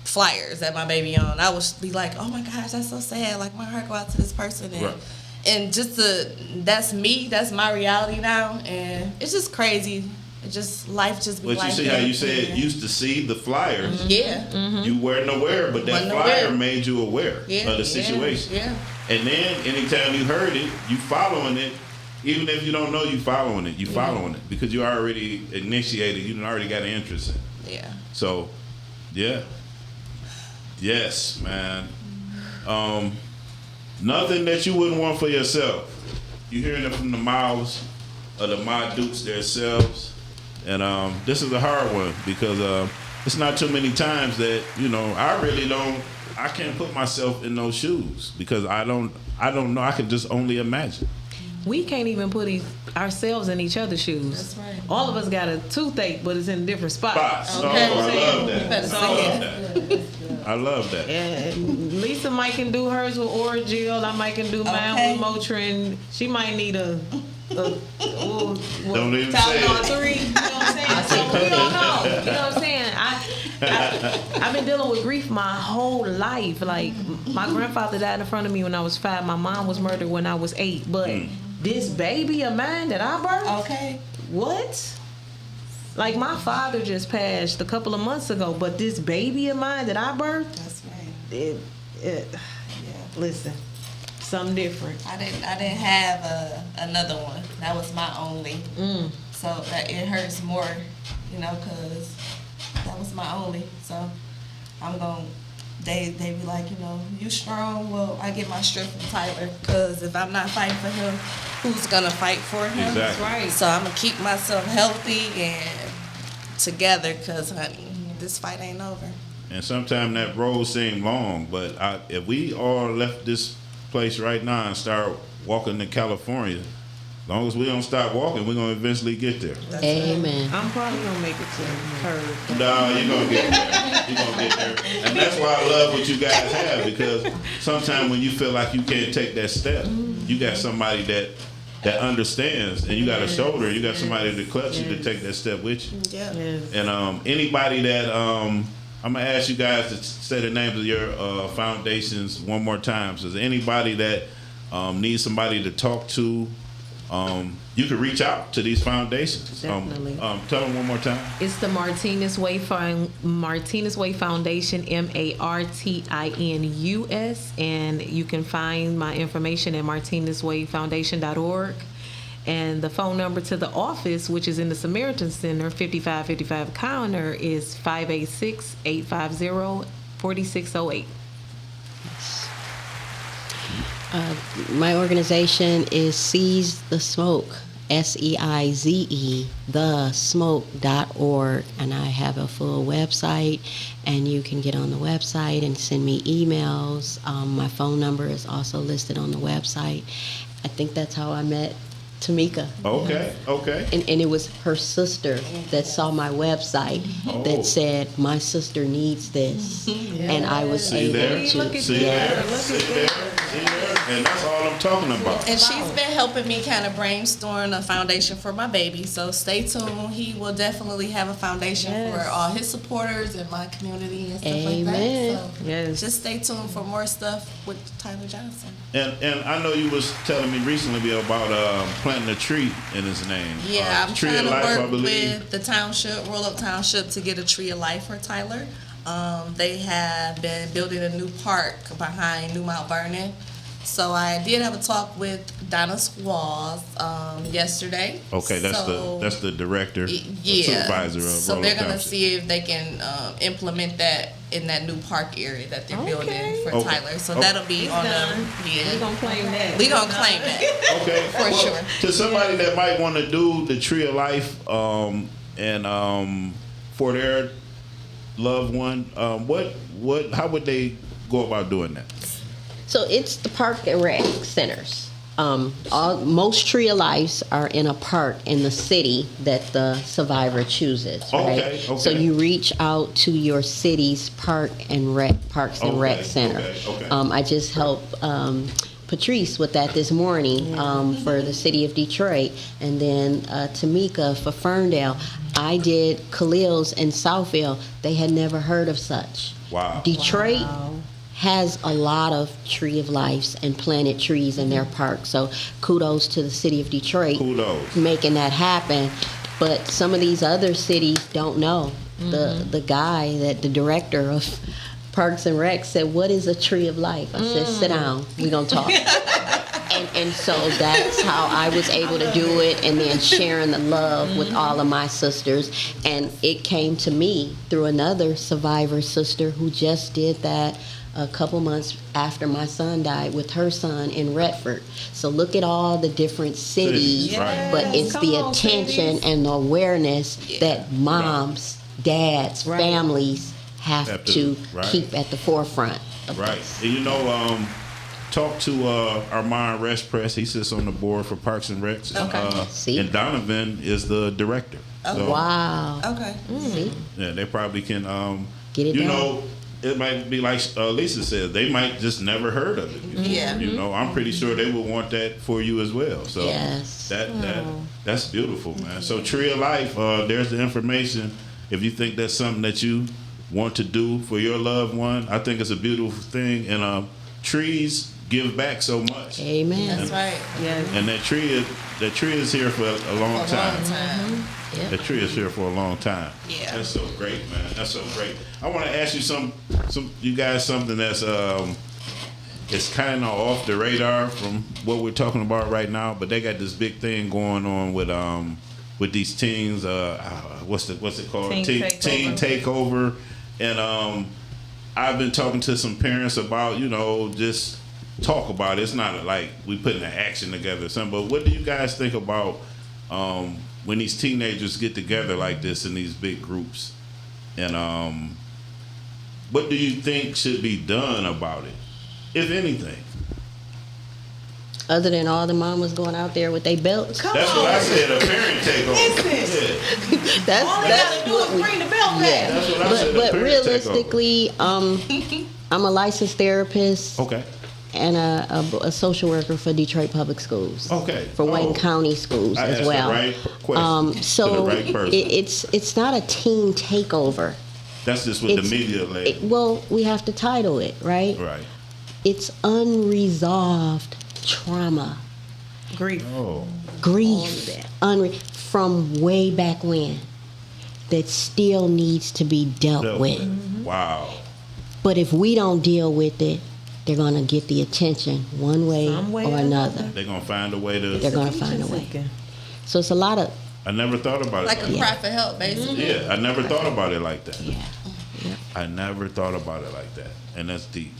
flyers that my baby on. I would be like, oh my gosh, that's so sad. My heart go out to this person. And that's me. That's my reality now. And it's just crazy. Life just be But like you see how you said used to see the flyers. Yeah. Mm-hmm. You weren't aware, but that flyer made you aware of the situation. Yeah. And then anytime you heard it, you following it. Even if you don't know you following it, following it because you already initiated. You already got an interest in it. Yeah. So, yeah. Yes, man. Nothing that you wouldn't want for yourself. You hearing it from the mouths of the Ma Dukes themselves. And this is a hard one because it's not too many times that, I can't put myself in those shoes because I don't know. I can just only imagine. We can't even put ourselves in each other's shoes. That's right. All of us got a toothache, but it's in a different spot. Okay. I love that. I love that. And Lisa might can do hers with Orajil. I might can do mine with Motrin. She might need a don't even say Tylenol it. 3. You know what I'm saying? So we don't know. You know what I'm saying? I've been dealing with grief my whole life. My grandfather died in front of me when I was 5. My mom was murdered when I was 8. But this baby of mine that I birthed. Okay. What? My father just passed a couple of months ago, but this baby of mine that I birthed. That's right. Listen. Something different. I didn't have another one. That was my only. So that it hurts more, because that was my only. So They be like, you strong. Well, I get my strength from Tyler, because if I'm not fighting for him, who's gonna fight for him? Exactly. That's right. So I'm gonna keep myself healthy and together, because honey, this fight ain't over. And sometimes that road seems long, but if we all left this place right now and start walking to California, as long as we don't stop walking, we're going to eventually get there. Amen. I'm probably gonna make it to the curve. No, you're going to get there. You're going to get there. And that's why I love what you guys have, because sometimes when you feel like you can't take that step, you got somebody that understands, and you got a shoulder, you got somebody to clutch you to take that step with you. Yeah. Yes. And anybody that I'm gonna ask you guys to say the names of your foundations one more time. So, is there anybody that needs somebody to talk to? You can reach out to these foundations. Definitely. Tell them one more time. It's the Martinez Way Foundation, MARTINUS, and you can find my information at martinezwayfoundation.org. And the phone number to the office, which is in the Samaritan Center, 5555 Counter, is 586-850-4608. My organization is Seize the Smoke, SEIZE, thesmoke.org, and I have a full website, and you can get on the website and send me emails. My phone number is also listed on the website. I think that's how I met Tomika. Okay. And it was her sister that saw my website that said, my sister needs this. And I was able to. See there. And that's all I'm talking about. And she's been helping me kind of brainstorm a foundation for my baby. So stay tuned. He will definitely have a foundation for all his supporters and my community and stuff like that. So just stay tuned for more stuff with Tyler Johnson. And I know you was telling me recently about planting a tree in his name. Yeah, I'm Tree trying of to Life, work I believe. with the township, Roll Up Township, to get a Tree of Life for Tyler. They have been building a new park behind New Mount Vernon. So I did have a talk with Donna Squalls yesterday. Okay, that's the director, supervisor of So Roll they're Up gonna Township. see if they can implement that in that new park area that they're building for Tyler. So that'll be on them. Yeah, We're gonna claim that. we gonna claim that. Okay, For sure. To somebody that might want to do the Tree of Life, and for their loved one, how would they go about doing that? So it's the park and rec centers. Most Tree of Lives are in a park in the city that the survivor chooses, right? Okay. So you reach out to your city's parks and rec center. Okay. I just helped Patrice with that this morning for the city of Detroit, and then Tomika for Ferndale. I did Khalil's in Southville. They had never heard of such. Wow. Detroit has a lot of Tree of Lives and planted trees in their park. So kudos to the city of Detroit making that happen. But some of these other cities don't know. The guy, the director of Parks and Rec said, "What is a Tree of Life?" I said, "Sit down, we're gonna talk." And so that's how I was able to do it, and then sharing the love with all of my sisters. And it came to me through another survivor sister who just did that a couple months after my son died with her son in Redford. So look at all the different cities, but it's the attention and the awareness that moms, dads, families have to keep at the forefront. Right. And talk to Armand Rest-Press. He sits on the board for Parks and Recs. And Donovan is the director. So, wow. Okay. See? Yeah, they probably can get it done. It might be like Lisa said, they might just never heard of it. I'm pretty sure they would want that for you as well. So that's beautiful, man. So Tree of Life, there's the information. If you think that's something that you want to do for your loved one, I think it's a beautiful thing. And trees give back so much. Amen. That's right. Yeah. And that tree is here for a long time. Yeah. That tree is here for a long time. Yeah. That's so great, man. That's so great. I want to ask you something that's it's kind of off the radar from what we're talking about right now, but they got this big thing going on with these teens. What's it called? Teen Teen takeover. And I've been talking to some parents about, just talk about it. It's not like we putting an action together or something, but what do you guys think about when these teenagers get together like this in these big groups? And what do you think should be done about it, if anything? Other than all the mamas going out there with their belts. That's what I said, a parent takeover. Yeah. That's what we bring the belt back. Yeah. That's what I said, a But parent realistically, I'm a licensed therapist. Okay. And a social worker for Detroit Public Schools. Okay. For Wayne County Schools I as asked well. the right question so to the right person. it's not a teen takeover. That's just what the media laid. Well, we have to title it, right? Right. It's unresolved trauma. Grief. Oh. Grief. From way back when. That still needs to be dealt with. Wow. But if we don't deal with it, they're going to get the attention one way or another. They're going to find a way to... They're going to find a way. So it's a lot of... I never thought about it Like a cry for help, basically. Yeah, I never thought about it like that. Yeah. I never thought about it like that. And that's deep.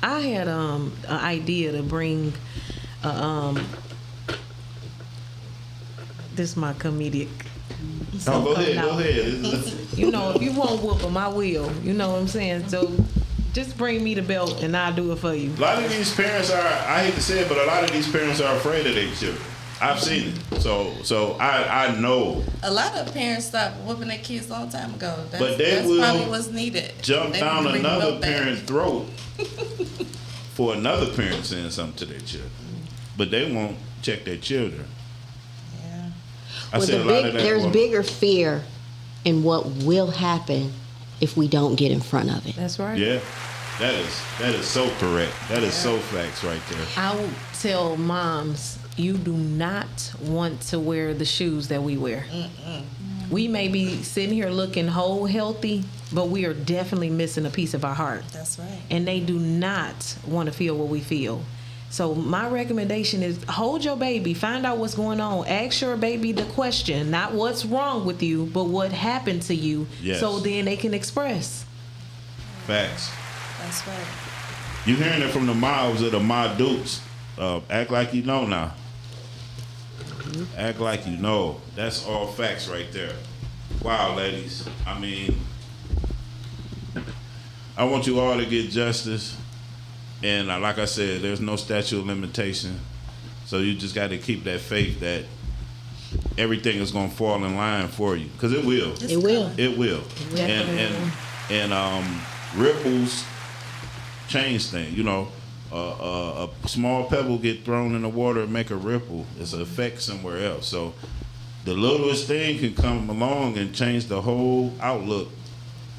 I had an idea to bring this is my comedic. Go ahead. You know, if you won't whoop them, I will. You know what I'm saying? So just bring me the belt and I'll do it for you. A lot of these parents are, I hate to say it, but a lot of these parents are afraid of their children. I've seen it. So I know. A lot of parents stopped whooping their kids a long time ago. But they that's will probably what's needed. Jump They down need to bring the another belt back. parent's throat for another parent saying something to their children. But they won't check their children. Yeah. I Well, said a lot of that. there's bigger fear in what will happen if we don't get in front of it. That's right. Yeah. That is so correct. That is so facts right there. I would tell moms, you do not want to wear the shoes that we wear. We may be sitting here looking whole healthy, but we are definitely missing a piece of our heart. That's right. And they do not want to feel what we feel. So my recommendation is hold your baby, find out what's going on. Ask your baby the question, not what's wrong with you, but what happened to you. Yes. So then they can express. Facts. That's right. You hearing it from the mouths of the Ma Dukes. Act like you know now. Act like you know. That's all facts right there. Wow, ladies. I mean, I want you all to get justice. And like I said, there's no statute of limitation. So you just got to keep that faith that everything is going to fall in line for you. Because it will. It will. It will. And ripples change things. You know, a small pebble get thrown in the water and make a ripple. It's an effect somewhere else. So the littlest thing can come along and change the whole outlook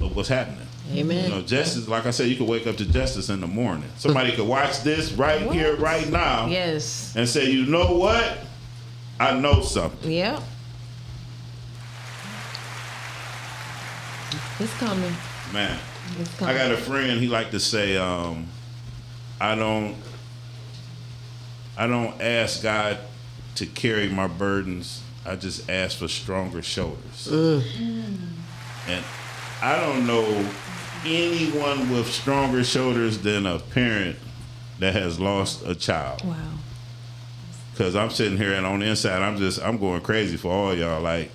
of what's happening. Amen. You know, justice, like I said, you could wake up to justice in the morning. Somebody could watch this right here, right now, Yes. and say, you know what? I know something. Yep. It's coming. Man, It's I coming. got a friend, he like to say, I don't ask God to carry my burdens. I just ask for stronger shoulders. And I don't know anyone with stronger shoulders than a parent that has lost a child. Wow. Because I'm sitting here and on the inside, I'm going crazy for all y'all. Like,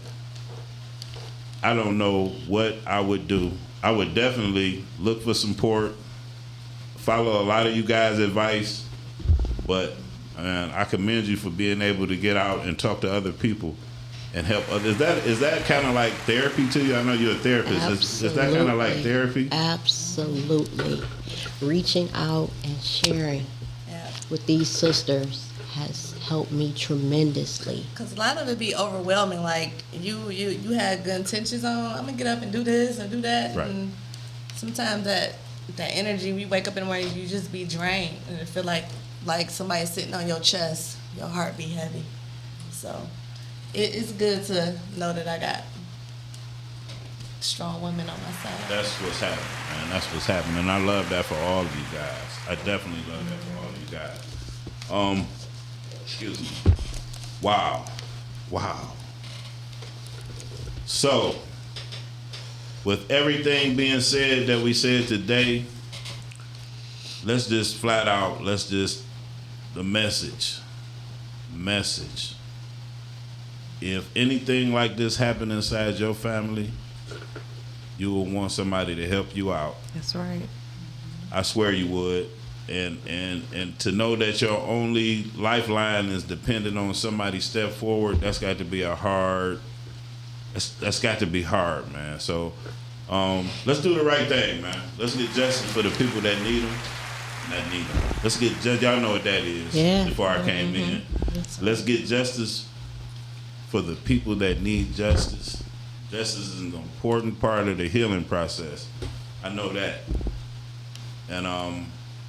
I don't know what I would do. I would definitely look for support, follow a lot of you guys' advice, but I commend you for being able to get out and talk to other people and help others. Is that kind of like therapy to you? I know you're a therapist. Is that kind of like therapy? Absolutely. Reaching out and sharing with these sisters has helped me tremendously. Because a lot of it be overwhelming. Like, you had good intentions on, I'm going to get up and do this and do that. Right. And sometimes that energy, we wake up in the morning, you just be drained. And it feel like somebody's sitting on your chest, your heart be heavy. So it's good to know that I got strong women on my side. That's what's happening, man. That's what's happening. And I love that for all of you guys. I definitely love that for all of you guys. Excuse me. Wow. So, with everything being said that we said today, let's just flat out, the message. If anything like this happened inside your family, you will want somebody to help you out. That's right. I swear you would. And to know that your only lifeline is dependent on somebody step forward, that's got to be that's got to be hard, man. So let's do the right thing, man. Let's get justice for the people that need them. Let's get justice. Y'all know what that is. Yeah. Before I came in, let's get justice for the people that need justice. Justice is an important part of the healing process. I know that. And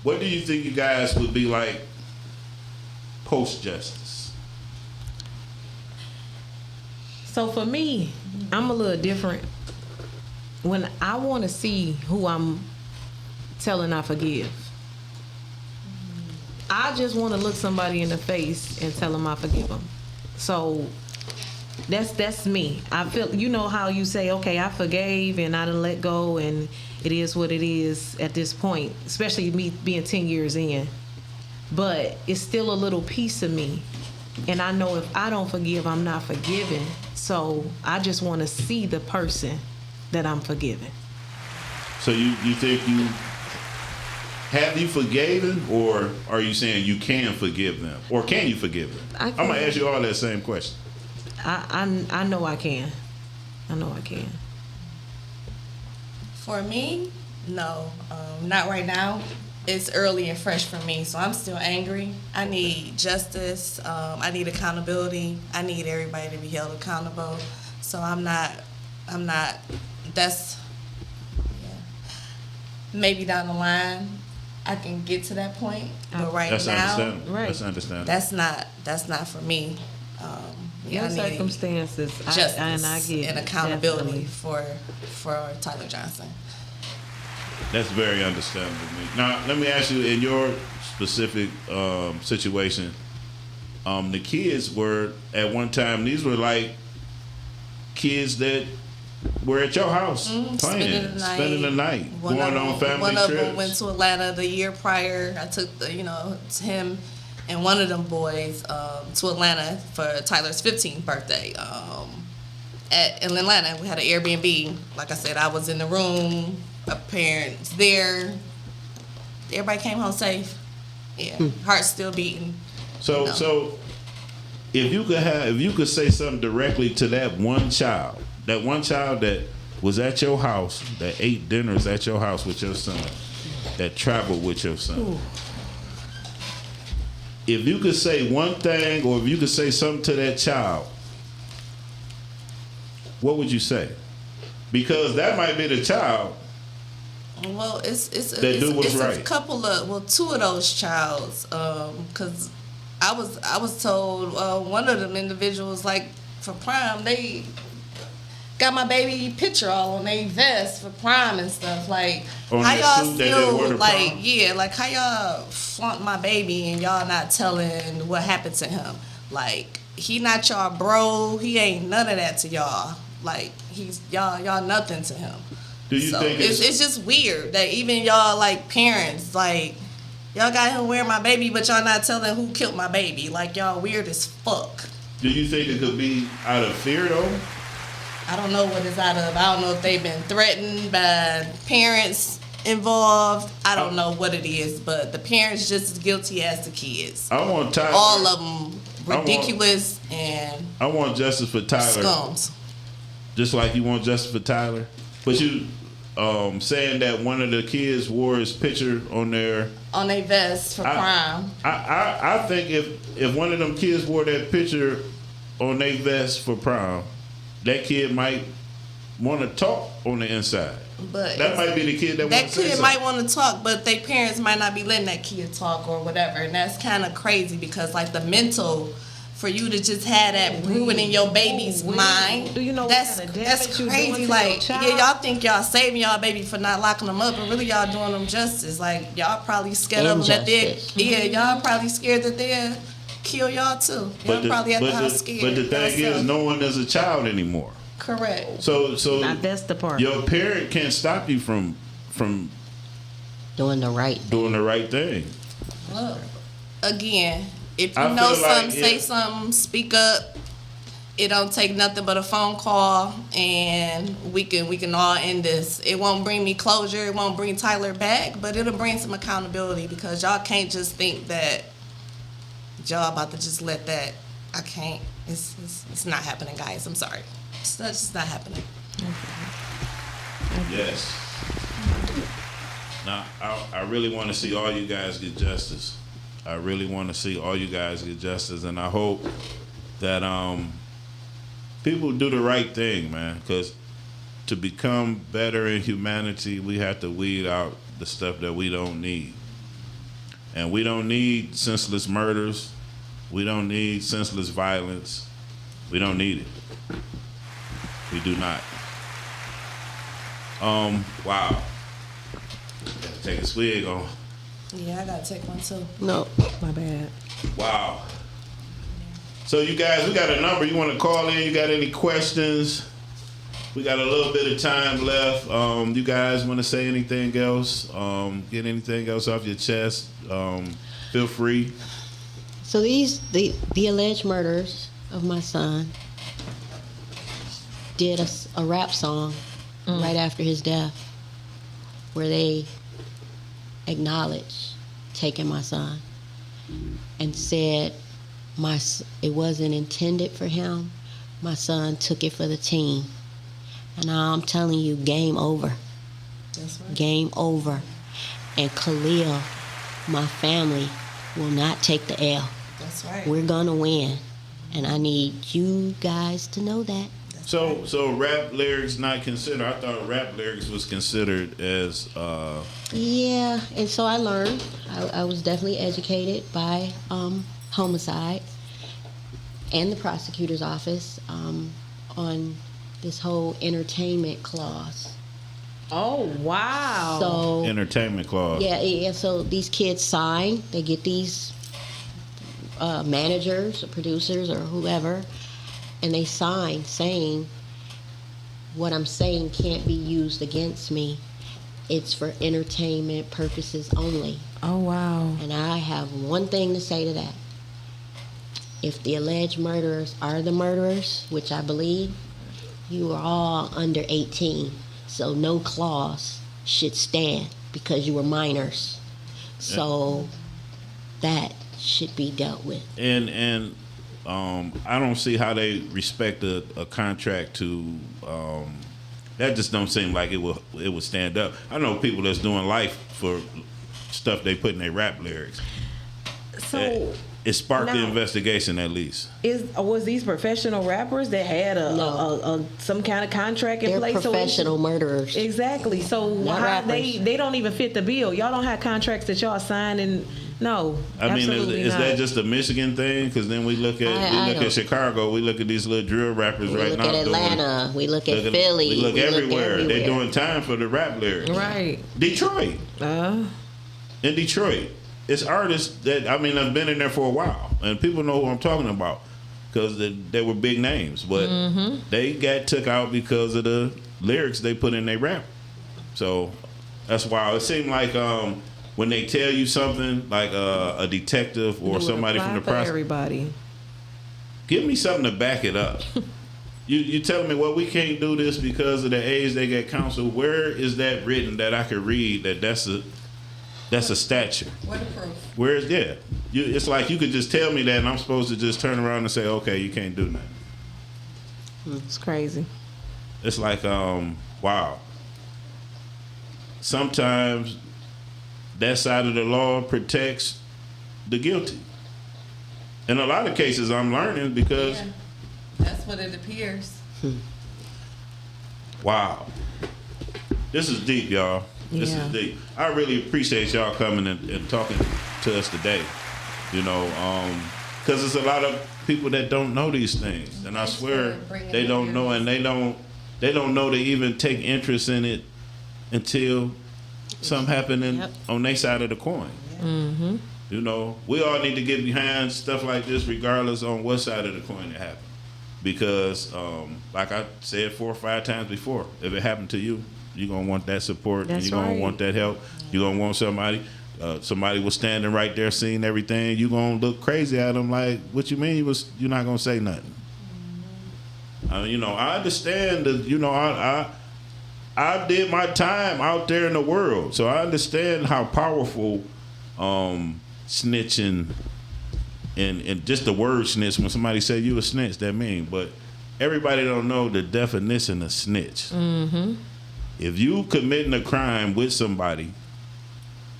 what do you think you guys would be like post-justice? So for me, I'm a little different. When I want to see who I'm telling I forgive, I just want to look somebody in the face and tell them I forgive them. So that's me. I feel, you know how you say, okay, I forgave and I done let go and it is what it is at this point, especially me being 10 years in. But it's still a little piece of me. And I know if I don't forgive, I'm not forgiven. So I just want to see the person that I'm forgiving. So you think have you forgiven, or are you saying you can forgive them? Or can you forgive them? I'm going to ask you all that same question. I know I can. I know I can. For me, no, not right now. It's early and fresh for me, so I'm still angry. I need justice. I need accountability. I need everybody to be held accountable. So I'm not. That's, yeah. Maybe down the line, I can get to that point, but That's now, understandable. Right. That's understandable. That's not for me. Your I need circumstances, justice I get and accountability definitely. for Tyler Johnson. That's very understandable to me. Now, let me ask you, in your specific situation, the kids were, at one time, these were like kids that were at your house playing, spending the night, going on family trips. One of them went to Atlanta the year prior. I took him and one of them boys to Atlanta for Tyler's 15th birthday. In Atlanta, we had an Airbnb. Like I said, I was in the room. My parents there. Everybody came home safe. Yeah, heart's still beating. So, if you could say something directly to that one child that was at your house, that ate dinners at your house with your son, that traveled with your son. Ooh. If you could say one thing, or if you could say something to that child, what would you say? Because that might be the child. Well, it's right. a couple of two of those childs, because I was told one of them individuals, like for prom, they got my baby picture all on their vest for prom and stuff. Like, how y'all still like how y'all flaunt my baby and y'all not telling what happened to him? Like, he not y'all bro, he ain't none of that to y'all. Like, he's y'all nothing to him. Do you think it's just weird that even y'all, like, parents, like, y'all got him wearing my baby, but y'all not telling who killed my baby. Like, y'all weird as fuck. Do you think it could be out of fear, though? I don't know what it's out of. I don't know if they've been threatened by parents involved. I don't know what it is, but the parents just as guilty as the kids. I want Tyler. All of them ridiculous and I want justice for Tyler. Scums. Just like you want justice for Tyler. But you saying that one of the kids wore his picture on their vest for prom. I think if one of them kids wore that picture on their vest for prom, that kid might want to talk on the inside. But that might be the kid that wants to say kid something. might want to talk, but their parents might not be letting that kid talk or whatever, and that's kind of crazy because, like, the mental for you to just have that brewing in your baby's mind. Do you know that's crazy? Like, yeah, y'all think y'all saving y'all baby for not locking them up, but really y'all doing them justice. Like, y'all probably scared of them y'all probably scared that they'll kill y'all too. Y'all probably at the house scared. But the thing is, no one is a child anymore. Correct. So Now that's the part. your parent can't stop you from Doing the right doing the right thing. Look, again, if you I know feel like something, say something, speak up. It don't take nothing but a phone call, and we can all end this. It won't bring me closure. It won't bring Tyler back, but it'll bring some accountability, because y'all can't just think that y'all about to just let that. I can't. It's not happening, guys. I'm sorry. That's just not happening. Yes. Now, I really want to see all you guys get justice. I really want to see all you guys get justice, and I hope that people do the right thing, man. Because to become better in humanity, we have to weed out the stuff that we don't need. And we don't need senseless murders. We don't need senseless violence. We don't need it. We do not. Wow. Gotta take a swig on. Yeah, I gotta take one too. No. My bad. Wow. So you guys, we got a number. You want to call in? You got any questions? We got a little bit of time left. You guys want to say anything else? Get anything else off your chest? Feel free. So the alleged murderers of my son did a rap song right after his death, where they acknowledged taking my son and said it wasn't intended for him. My son took it for the team. And I'm telling you, game over. That's right. Game over. And Khalil, my family, will not take the L. That's right. We're gonna win. And I need you guys to know that. So rap lyrics not considered. I thought rap lyrics was considered as Yeah, and so I learned. I was definitely educated by homicide and the prosecutor's office on this whole entertainment clause. Oh, wow. So entertainment clause. yeah. So these kids sign. They get these managers or producers or whoever, and they sign saying, what I'm saying can't be used against me. It's for entertainment purposes only. Oh, wow. And I have one thing to say to that. If the alleged murderers are the murderers, which I believe, you are all under 18. So no clause should stand because you were minors. So that should be dealt with. And I don't see how they respect a contract to. That just don't seem like it would stand up. I know people that's doing life for stuff they put in their rap lyrics. So It sparked the now, investigation, at least. Was these professional rappers that had some kind of contract in They're place? professional murderers. Exactly. So Not how rappers. they don't even fit the bill. Y'all don't have contracts that y'all sign, and no. I mean, absolutely is not. that just a Michigan thing? Because then we look at Chicago, we look at these little drill rappers We right look now. at Atlanta. We look at Philly. We look everywhere. They're doing time for the rap lyrics. Right. Detroit. In Detroit. It's artists that, I mean, I've been in there for a while, and people know who I'm talking about because they were big names, but they got took out because of the lyrics they put in their rap. So that's why it seemed like when they tell you something, like a detective or somebody from the prosecution, everybody, give me something to back it up. You telling me, well, we can't do this because of the age they get counsel. Where is that written that I could read that's a statute? What the proof? Where's it's like you could just tell me that, and I'm supposed to just turn around and say, okay, you can't do nothing. It's crazy. It's like, wow. Sometimes that side of the law protects the guilty. In a lot of cases, I'm learning because. Yeah, that's what it appears. Wow. This is deep, y'all. This is deep. I really appreciate y'all coming and talking to us today. You know, because there's a lot of people that don't know these things, and I swear they don't know, and they don't know to even take interest in it until something happening on their side of the coin. Mm-hmm. You know, we all need to get behind stuff like this, regardless on what side of the coin it happened. because, like I said 4 or 5 times before, if it happened to you, you're going to want that support. That's and you're going right. to want that help. You're going to want somebody. Somebody was standing right there seeing everything. You're going to look crazy at them like, what you mean you're not going to say nothing? I understand that, I did my time out there in the world. So I understand how powerful snitching and just the word snitch, when somebody say you a snitch, that mean. But everybody don't know the definition of snitch. Mm-hmm. If you committing a crime with somebody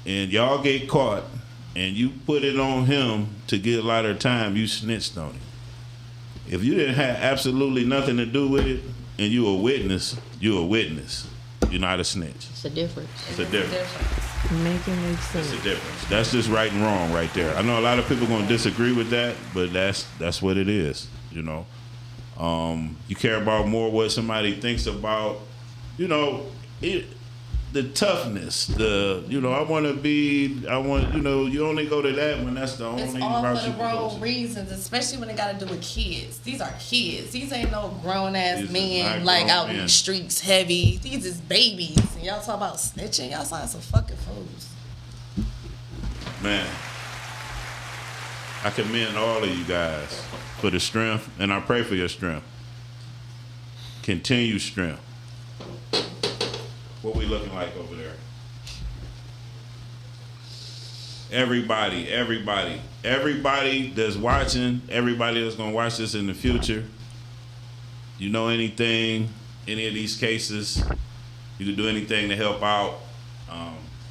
and y'all get caught and you put it on him to get lighter time, you snitched on him. If you didn't have absolutely nothing to do with it and you a witness, you're a witness. You're not a snitch. It's a difference. It's a difference. Make it make sense. It's a difference. That's just right and wrong right there. I know a lot of people going to disagree with that, but that's what it is, You care about more what somebody thinks about, the toughness, I want, you only go to that when that's the only It's all route for you the can go wrong to. reasons, especially when it got to do with kids. These are kids. These ain't no grown ass These is men not like grown out in men. the streets heavy. These is babies. And y'all talk about snitching. Y'all sound some fucking fools. Man, I commend all of you guys for the strength, and I pray for your strength. Continue strength. What we looking like over there? Everybody that's watching, everybody that's gonna watch this in the future, you know anything, any of these cases, you can do anything to help out,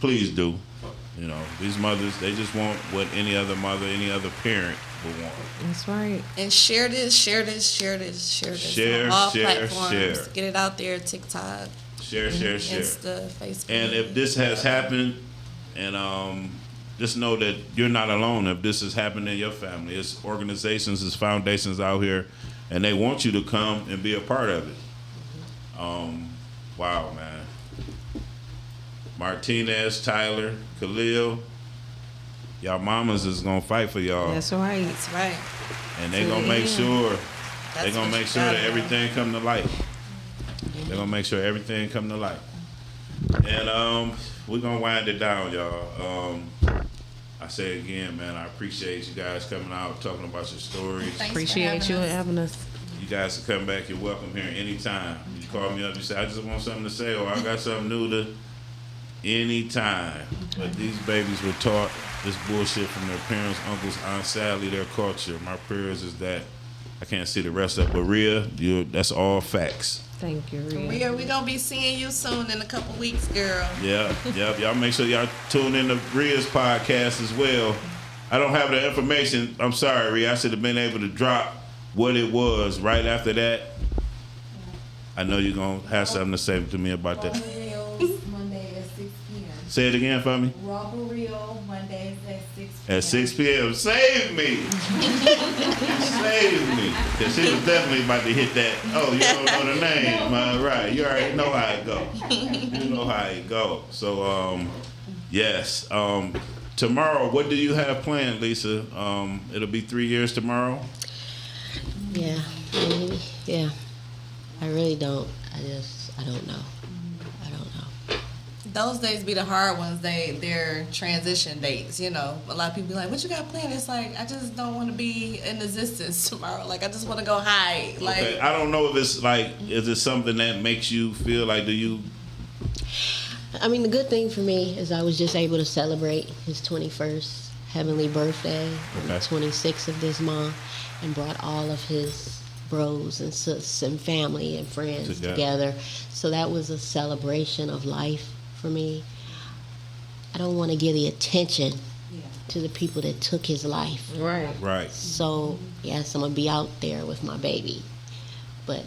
please do. These mothers, they just want what any other mother, any other parent would want. That's right. And share this. Share, on all share, platforms. share. Get it out there. TikTok, Share. Insta, Facebook. And if this has happened, and just know that you're not alone. If this has happened in your family, it's organizations, it's foundations out here, and they want you to come and be a part of it. Wow, man. Martinez, Tyler, Khalil, y'all mamas is gonna fight for y'all. That's right. That's right. And they gonna make sure That's what you that gotta everything come to light. They're gonna make sure everything come to light. And we're gonna wind it down, y'all. I say again, man, I appreciate you guys coming out, talking about your stories. Thanks for Appreciate you having us. You guys can come back. You're welcome here anytime. You call me up, you say, I just want something to say, or I got something new to, anytime. But these babies were taught this bullshit from their parents, uncles, Aunt Sally, their culture. My prayers is that I can't see the rest of it, but Rhea, that's all facts. Thank you, Rhea. Rhea, we gonna be seeing you soon in a couple weeks, girl. Yeah. Y'all make sure y'all tune in to Rhea's podcast as well. I don't have the information. I'm sorry, Rhea. I should have been able to drop what it was right after that. I know you're going to have something to say to me about that. Reels Monday at 6 p.m. Say it again for me. Robber Reel Mondays at 6 p.m. At 6 p.m. Save me. Save me. Because she was definitely about to hit that. Oh, you don't know the name. Right. You already know how it go. You know how it go. So, yes. Tomorrow, what do you have planned, Lisa? It'll be 3 years tomorrow? Yeah, maybe. Yeah. I really don't. I don't know. Those days be the hard ones. They're transition dates. A lot of people be like, "What you got planned?" It's like, I just don't want to be in existence tomorrow. Like, I just want to go hide. Like, Okay. I don't know if it's like, is it something that makes you feel like, do you? I mean, the good thing for me is I was just able to celebrate his 21st heavenly birthday on the 26th of this month, and brought all of his bros and sis and family and friends together. So that was a celebration of life for me. I don't want to give the attention to the people that took his life. Right. So, yes, I'm going to be out there with my baby, but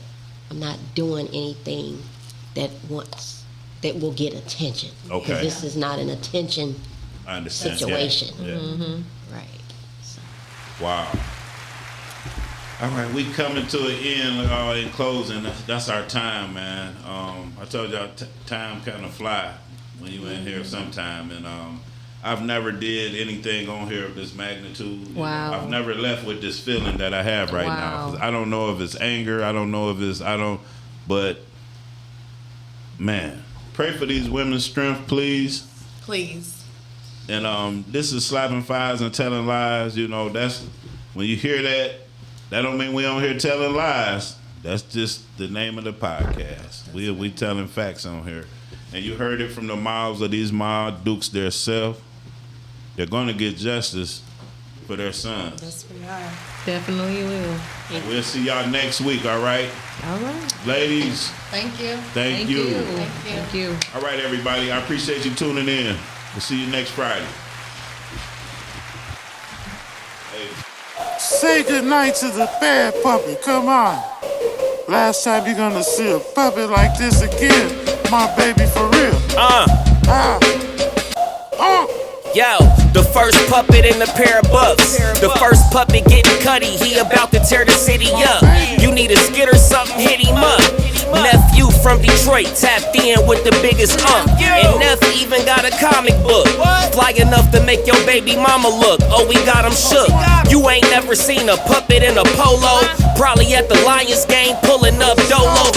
I'm not doing anything that will get attention. Okay. Because this is not an attention I understand. situation. Yeah. Mm-hmm. Right. So. Wow. All right, we coming to an end, in closing. That's our time, man. I told y'all time kind of fly when you in here sometime, and I've never did anything on here of this magnitude. You Wow. know, I've never left with this feeling that I have right now. 'Cause I don't know if it's anger. I don't know if it's, but man, pray for these women's strength, please. Please. And this is Slappin' 5's and Telling Lies. You know, that's when you hear that, that don't mean we on here telling lies. That's just the name of the podcast. We telling facts on here. And you heard it from the mouths of these Ma Dukes theirself. They're going to get justice for their sons. Yes, we are. Definitely will. We'll see y'all next week, all right? All right. Ladies, Thank you. thank you. Thank you. All right, everybody. I appreciate you tuning in. We'll see you next Friday. Hey. Say goodnight to the bad puppy, come on. Last time you're gonna see a puppy like this again, my baby for real. Yo, the first puppet in a pair of bucks. The first puppet getting cutty, he about to tear the city up. You need a skid or something, hit him up. Nephew from Detroit tapped in with the biggest And Neff even got a comic book. Fly enough to make your baby mama look. Oh, we got him shook. You ain't never seen a puppet in a polo. Probably at the Lions game pulling up dolo.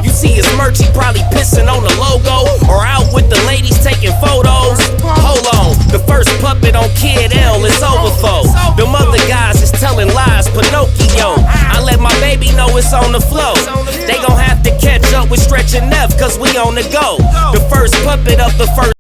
You see his merch, he probably pissing on the logo. Or out with the ladies taking photos. Hold on, the first puppet on Kid L is overflow. Them other guys is telling lies, Pinocchio. I let my baby know it's on the flow. They gon' have to catch up with Stretch and Neff, cause we on the go. The first puppet of the first